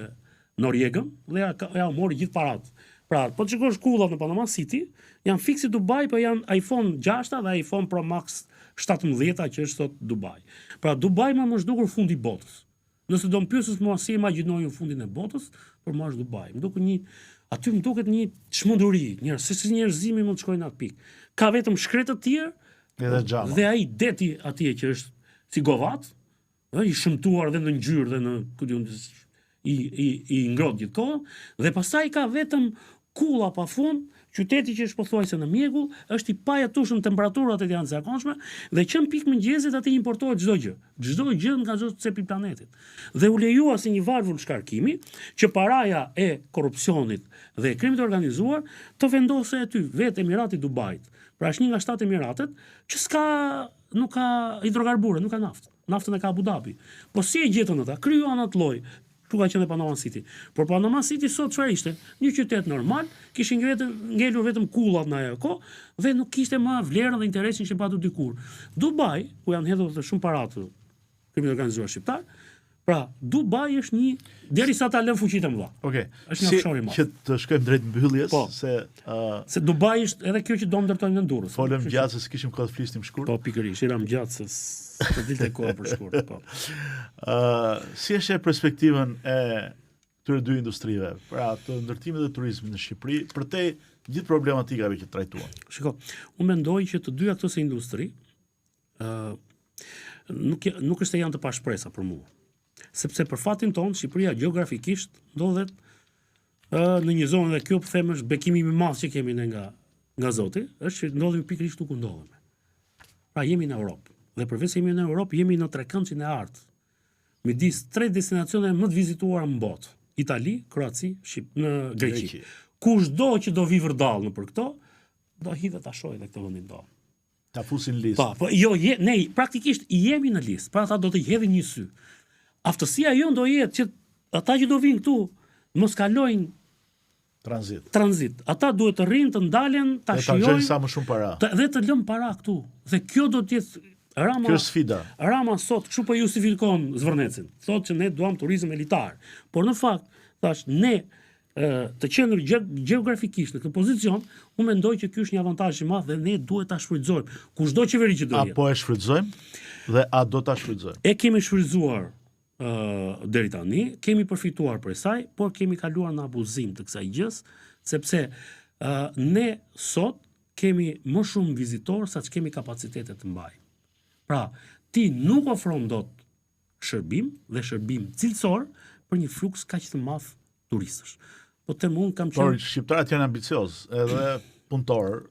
C: Noriegën dhe ja mori gjithë paratë. Pra, po të shikosh kullat në Panama City, janë fiksi Dubai, po janë iPhone 6 dhe iPhone Pro Max 17 që është sot Dubai. Pra, Dubai më është dukur fundi i botës. Nëse do më pyesësh mua si imagjinoj fundin e botës, për mua është Dubai. Aty më duket një çmenduri, si njerëzimi mund të shkojnë atë pikë. Ka vetëm shkretë të tjerë
B: edhe xhama.
C: Dhe ai deti atje që është si govat, i shëmtuar dhe në ngjyrë dhe në i ngrohtë gjithkohë, dhe pastaj ka vetëm kulla pafund qyteti që është pothuajse në mjegull, është i pajatueshëm, temperaturat e janë të zakonshme dhe që në pikë mëngjesit aty importohet çdo gjë. Çdo gjë nga çdo cep i planetit. Dhe u lejua si një valvul shkarkimi që paraja e korrupsionit dhe e krimit të organizuar të vendose aty, vetë Emirati Dubait. Pra është një nga 7 Emiratet që nuk ka hidrokarbure, nuk ka naftë. Naftën e ka Abu Dhabi. Po si e gjetën ata? Krijuan atë lloj. Ku ka qenë Panama City. Por Panama City sot çfarë ishte? Një qytet normal, kishin ngelur vetëm kullat në ajo kohë dhe nuk kishte më vlerën dhe interesin që patu dikur. Dubai, ku janë hedhur të shumë para të krimit organizuar shqiptar, pra Dubai është një derisa ta lën fuqitë më dha.
B: Okej.
C: Është një offshore i madh.
B: Që të shkojmë drejt mbylljes,
C: Po.
B: se
C: Dubai është edhe kjo që do ndërtojnë në Durrës.
B: folëm gjatë se s'kishim kohë të flisnim shkurt.
C: Po pikërisht, iram gjatë se të dilte koha për shkurt, po.
B: Si e sheh perspektivën e këtyre dy industrive, pra të ndërtimit dhe turizmit në Shqipëri, përtej gjithë problematikave që trajtuan?
C: Shiko, unë mendoj që të dyja këto industri nuk është se janë të pashpresa për mua. Sepse për fatin tonë, Shqipëria gjeografikisht ndodhet në një zonë, dhe kjo po them është bekimi më i madh që kemi ne nga Zoti, është që ndodhemi pikërisht ku ndodhemi. Pra jemi në Europë. Dhe përveç se jemi në Europë, jemi në trekëndin e artë. Midis 3 destinacione më të vizituara në botë: Itali, Kroaci, në Greqi. Kushdo që do vi vërdall nëpër këto, do hidhet ta shohë edhe këtë vendin tonë.
B: Ta fusin listë.
C: Po jo, ne praktikisht jemi në listë, pra ata do të hedhin një sy. Aftësia jonë do jetë që ata që do vinë këtu mos kalojnë tranzit. Ata duhet të rrinë, të ndalen, ta shijojnë.
B: Ta gjejnë sa më shumë para.
C: Dhe të lëmë para këtu. Dhe kjo do të jetë Rama.
B: Kjo është sfida.
C: Rama sot kështu po justifikon Zvërnecin. Thotë që ne duam turizëm elitar. Por në fakt, thash, ne të qenë gjeografikisht në këtë pozicion, unë mendoj që ky është një avantazh i madh dhe ne duhet ta shfrytëzojmë. Kushdo qeveri që do jetë.
B: Apo e shfrytëzojmë dhe a do ta shfrytëzojmë?
C: E kemi shfrytëzuar deri tani, kemi përfituar prej saj, por kemi kaluar në abuzim të kësaj gjës, sepse ne sot kemi më shumë vizitor sa që kemi kapacitetet të mbajmë. Pra, ti nuk ofron dot shërbim dhe shërbim cilësor për një fluks kaq të madh turistësh. Po them unë kam
B: Por
C: qenë
B: shqiptarët janë ambicioz, edhe punëtor,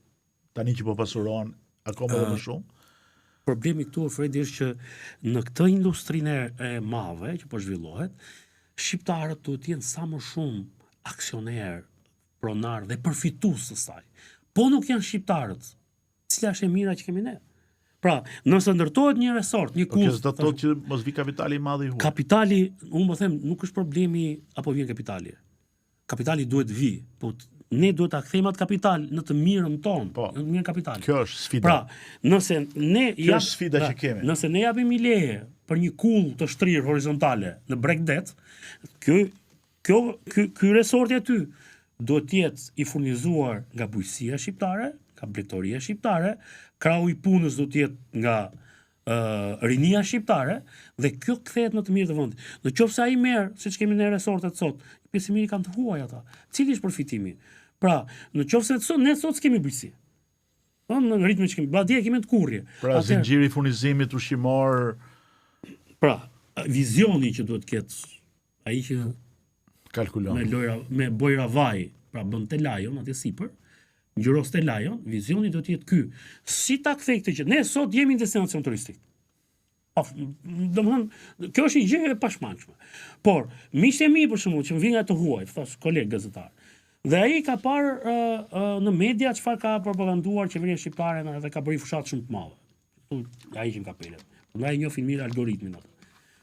B: tani që po pasurohen akoma dhe më shumë.
C: problemi këtu Fredi është që në këtë industrinë e madhe që po zhvillohet, shqiptarët duhet të jenë sa më shumë aksioner, pronar dhe përfitues të saj. Po nuk janë shqiptarët, cila është e mira që kemi ne. Pra, nëse ndërtohet një resort, një
B: Kjo
C: kuz,
B: do të thotë që mos vi kapitali i madh i huaj.
C: kapitali, unë po them, nuk është problemi apo vjen kapitali. Kapitali duhet vi, po ne duhet ta kthejmë atë kapital në të mirën tonë,
B: Po.
C: në të mirën kapital.
B: Kjo është sfida.
C: Pra, nëse ne
B: Kjo është sfida që kemi.
C: Nëse ne japim një leje për një kull të shtrirë horizontale në Bregdet, ky resorti aty duhet të jetë i furnizuar nga bujqësia shqiptare, nga blegtoria shqiptare, krau i punës do të jetë nga rinia shqiptare, dhe kjo kthehet në të mirë të vendit. Në qoftë se ai merr, siç kemi ne resortet sot, pjesëmiri kanë të huaj ata. Cili është përfitimi? Pra, në qoftë se ne sot s'kemi bujqësi. Në ritmin që kemi, badje kemi të kurrje.
B: Pra zinxhiri i furnizimit ushqimor,
C: Pra, vizioni që duhet ketë ai që
B: kalkulon.
C: me bojra vaj, pra bën telajon atje sipër, ngjyros telajon, vizioni do të jetë ky. Si ta kthej këtë që ne sot jemi në destinacion turistik. Domethënë, kjo është një gjë e pashmangshme. Por, miqtë e mi për shembull që më vjen nga të huaj, thash koleg gazetar. Dhe ai ka parë në media çfarë ka propaganduar qeveria shqiptare dhe ka bërë fushat shumë të mëdha. Ai që në kapelet. Nga i njohin mirë algoritmin atë.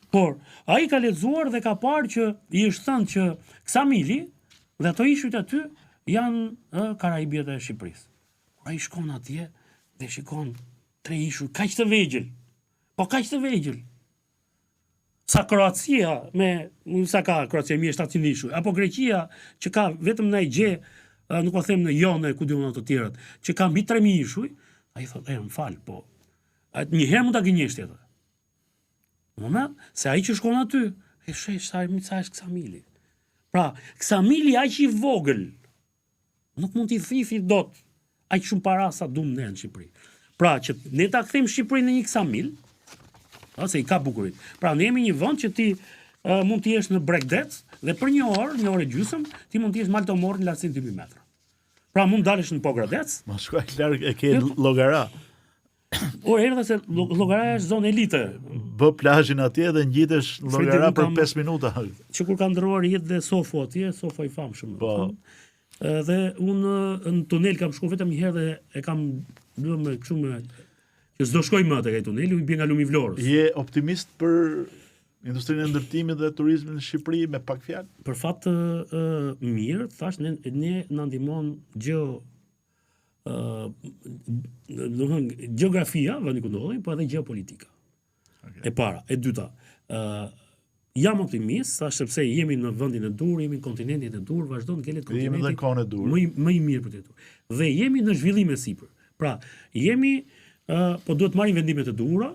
C: Por, ai ka lexuar dhe ka parë që i është thënë që Ksamili dhe ato ishujt aty janë Karajbjet e Shqipërisë. Por ai shkon atje dhe shikon 3 ishuj kaq të vegjël. Po kaq të vegjël. Sa Kroacia sa ka Kroacia 1700 ishuj, apo Greqia që ka vetëm në Egje, nuk po them në Jone, ku diun ato të tjerat, që ka mbi 3000 ishuj, ai thotë, më fal, po. Një herë mund ta gënjesh tjetër. Se ai që shkon aty, e shesh sa është Ksamili. Pra, Ksamili aq i vogël, nuk mund t'i thifi dot aq shumë para sa duam ne në Shqipëri. Pra, që ne ta kthejmë Shqipërinë në një Ksamil, se i ka bukurit. Pra, ne jemi një vend që ti mund të jesh në Bregdet dhe për një orë e gjysmë, ti mund të jesh Maltomor në lartësinë 2000 metra. Pra mund dalësh në Pogradec.
B: Ma shkoj larg e ke llogara.
C: Erdha se llogaraja është zonë elite.
B: Bë plazhin atje dhe ngjitesh llogara për 5 minuta.
C: Që kur ka ndërruar jetë dhe Sofo atje, Sofo i famshëm.
B: Po.
C: Dhe unë në tunel kam shkuar vetëm një herë dhe e kam bërë me kështu me që s'do shkoj më tek ai tuneli, u bie nga lumi i Vlorës.
B: Je optimist për industrinë e ndërtimit dhe turizmit në Shqipëri me pak fjalë?
C: Për fat mirë, thash ne na ndihmon geografia, vendi ku ndodhemi, po edhe geopolitika. Okay. E para, e dyta, jam optimist, thash sepse jemi në vendin e dur, jemi në kontinentin e dur, vazhdon të kelet kontinenti.
B: Jemi në kohën e dur.
C: Më i mirë për të dur. Dhe jemi në zhvillim e sipër. Pra, jemi po duhet marrim vendime të dura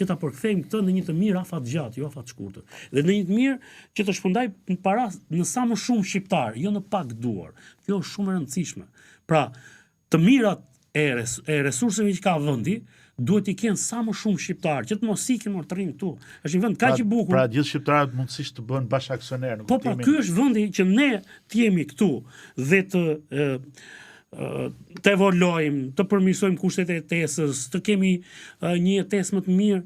C: që ta përkthejmë këtë në një të mirë afat gjatë, jo afat shkurtër. Dhe në një të mirë që të shpërndaj para në sa më shumë shqiptar, jo në pak duar. Kjo është shumë e rëndësishme. Pra, të mirat e resurseve që ka vendi duhet i kenë sa më shumë shqiptar, që të mos ikin të rrinë këtu. Është një vend kaq i bukur.
B: Pra gjithë shqiptarët mundësisht të bëhen bashkëaksioner në
C: kuptimin. Po, ky është vendi që ne të jemi këtu dhe të evoluojmë, të përmirësojmë kushtet e jetesës, të kemi një jetesë më të mirë,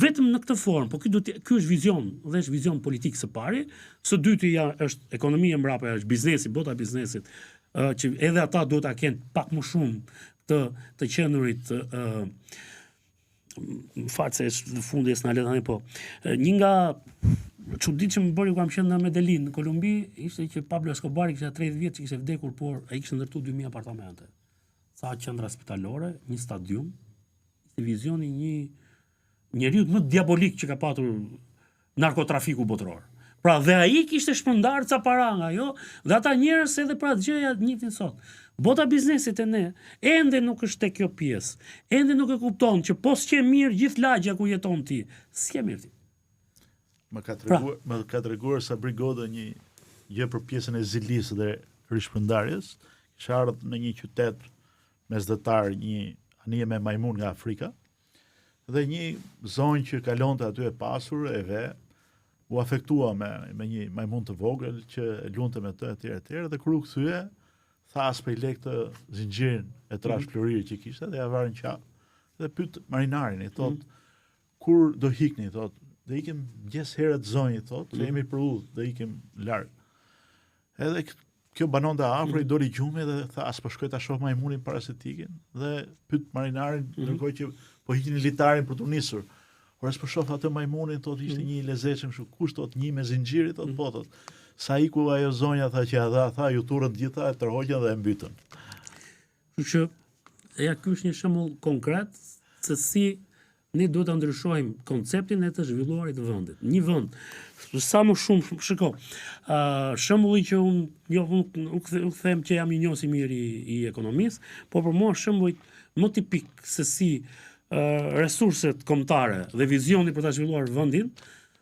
C: vetëm në këtë formë. Po ky është vizion, dhe është vizion politik së pari, së dyti është ekonomia mbrapa, është biznesi, bota e biznesit, që edhe ata duhet ta kenë pak më shumë të qenurit fat se në fundi s'na le tani, po një nga çuditë që më bëri kam qenë në Medellin në Kolumbi ishte që Pablo Escobar kishte 30 vjet që kishte vdekur, por ai kishte ndërtuar 2000 apartamente. Sa qendra spitalore, një stadium, ishte vizioni një njeriu më diabolik që ka patur narkotrafiku botror. Pra dhe ai kishte shpërndar ca para nga ajo, dhe ata njerëz edhe pra gjëja njëjtin sot. Bota biznesit e ne ende nuk është tek kjo pjesë. Ende nuk e kupton që po s'ke mirë gjithë lagja ku jeton ti. S'ke mirë ti.
B: Më ka treguar Sabri Goda një gjë për pjesën e zilisë dhe rishpërndarjes. Kisha ardhur në një qytet mesdhetar, një anije me majmun nga Afrika, dhe një zonë që kalonte aty e pasur e ve u afektua me një majmun të vogël që lunte me të etj dhe kur u kthye tha as prej lek të zinxhirin e trashfloririt që kishte dhe ja varën qafë dhe pyet marinarin, i thot kur do hikni, thot do ikim mëngjes herët zonjë, thot se jemi për udhë, do ikim larg. Edhe kjo banonte afër, i doli gjumi dhe tha as po shkoj ta shoh majmunin para se të ikin dhe pyet marinarin ndërkohë që po hiqin litarin për të nisur. Por as po shoh atë majmunin, thot ishte një i lezetshëm kështu, kush thot një me zinxhiri, thot po thot. Sa iku ajo zonja tha që tha ju turën të gjitha, e tërhoqën dhe e mbytën.
C: Kështu që ky është një shembull konkret se si ne duhet ta ndryshojmë konceptin e të zhvilluarit të vendit. Një vend sa më shumë shiko. Shembulli që unë them që jam i njohës i mirë i ekonomisë, po për mua shembulli më tipik se si resurset kombëtare dhe vizioni për ta zhvilluar vendin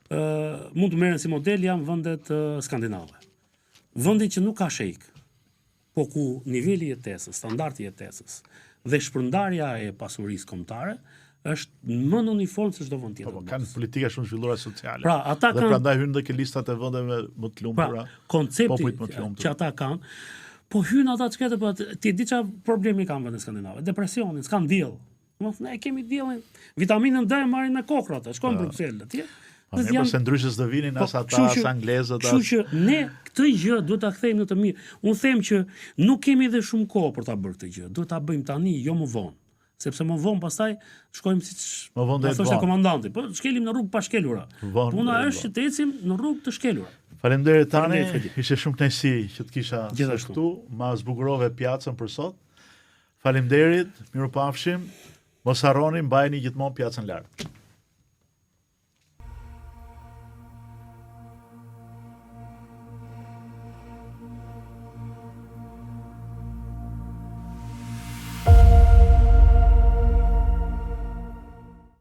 C: mund të merren si model janë vendet skandinave. Vendi që nuk ka shejk, po ku niveli i jetesës, standardi i jetesës dhe shpërndarja e pasurisë kombëtare është më në uniform se çdo vend tjetër.
B: Po kanë politika shumë zhvilluara sociale.
C: Pra, ata
B: dhe prandaj hyn në ke listat e vendeve më të lumtura.
C: Pra, koncepti që ata kanë, po hyn ata çka po ti di çfarë problemi kanë vendet skandinave? Depresionin, s'kan diell. Mos ne kemi diellin, vitaminën D marrin me kokrat, shkojnë në Bruxelles atje.
B: Po se ndryshe s'do vinin as ata, as anglezët.
C: Kështu që ne këtë gjë duhet ta kthejmë në të mirë. Unë them që nuk kemi dhe shumë kohë për ta bërë këtë gjë. Duhet ta bëjmë tani, jo më vonë. Sepse më vonë pastaj shkojmë siç
B: më vonë do të
C: thoshte komandanti, po shkelim në rrugë pa shkelura. Puna është që të ecim në rrugë të shkelura.
B: Faleminderit tani, ishte shumë kënaqësi që të kisha këtu, ma zbukurove pjacën për sot. Faleminderit, mirupafshim. Mos harroni, mbajeni gjithmonë pjacën lart.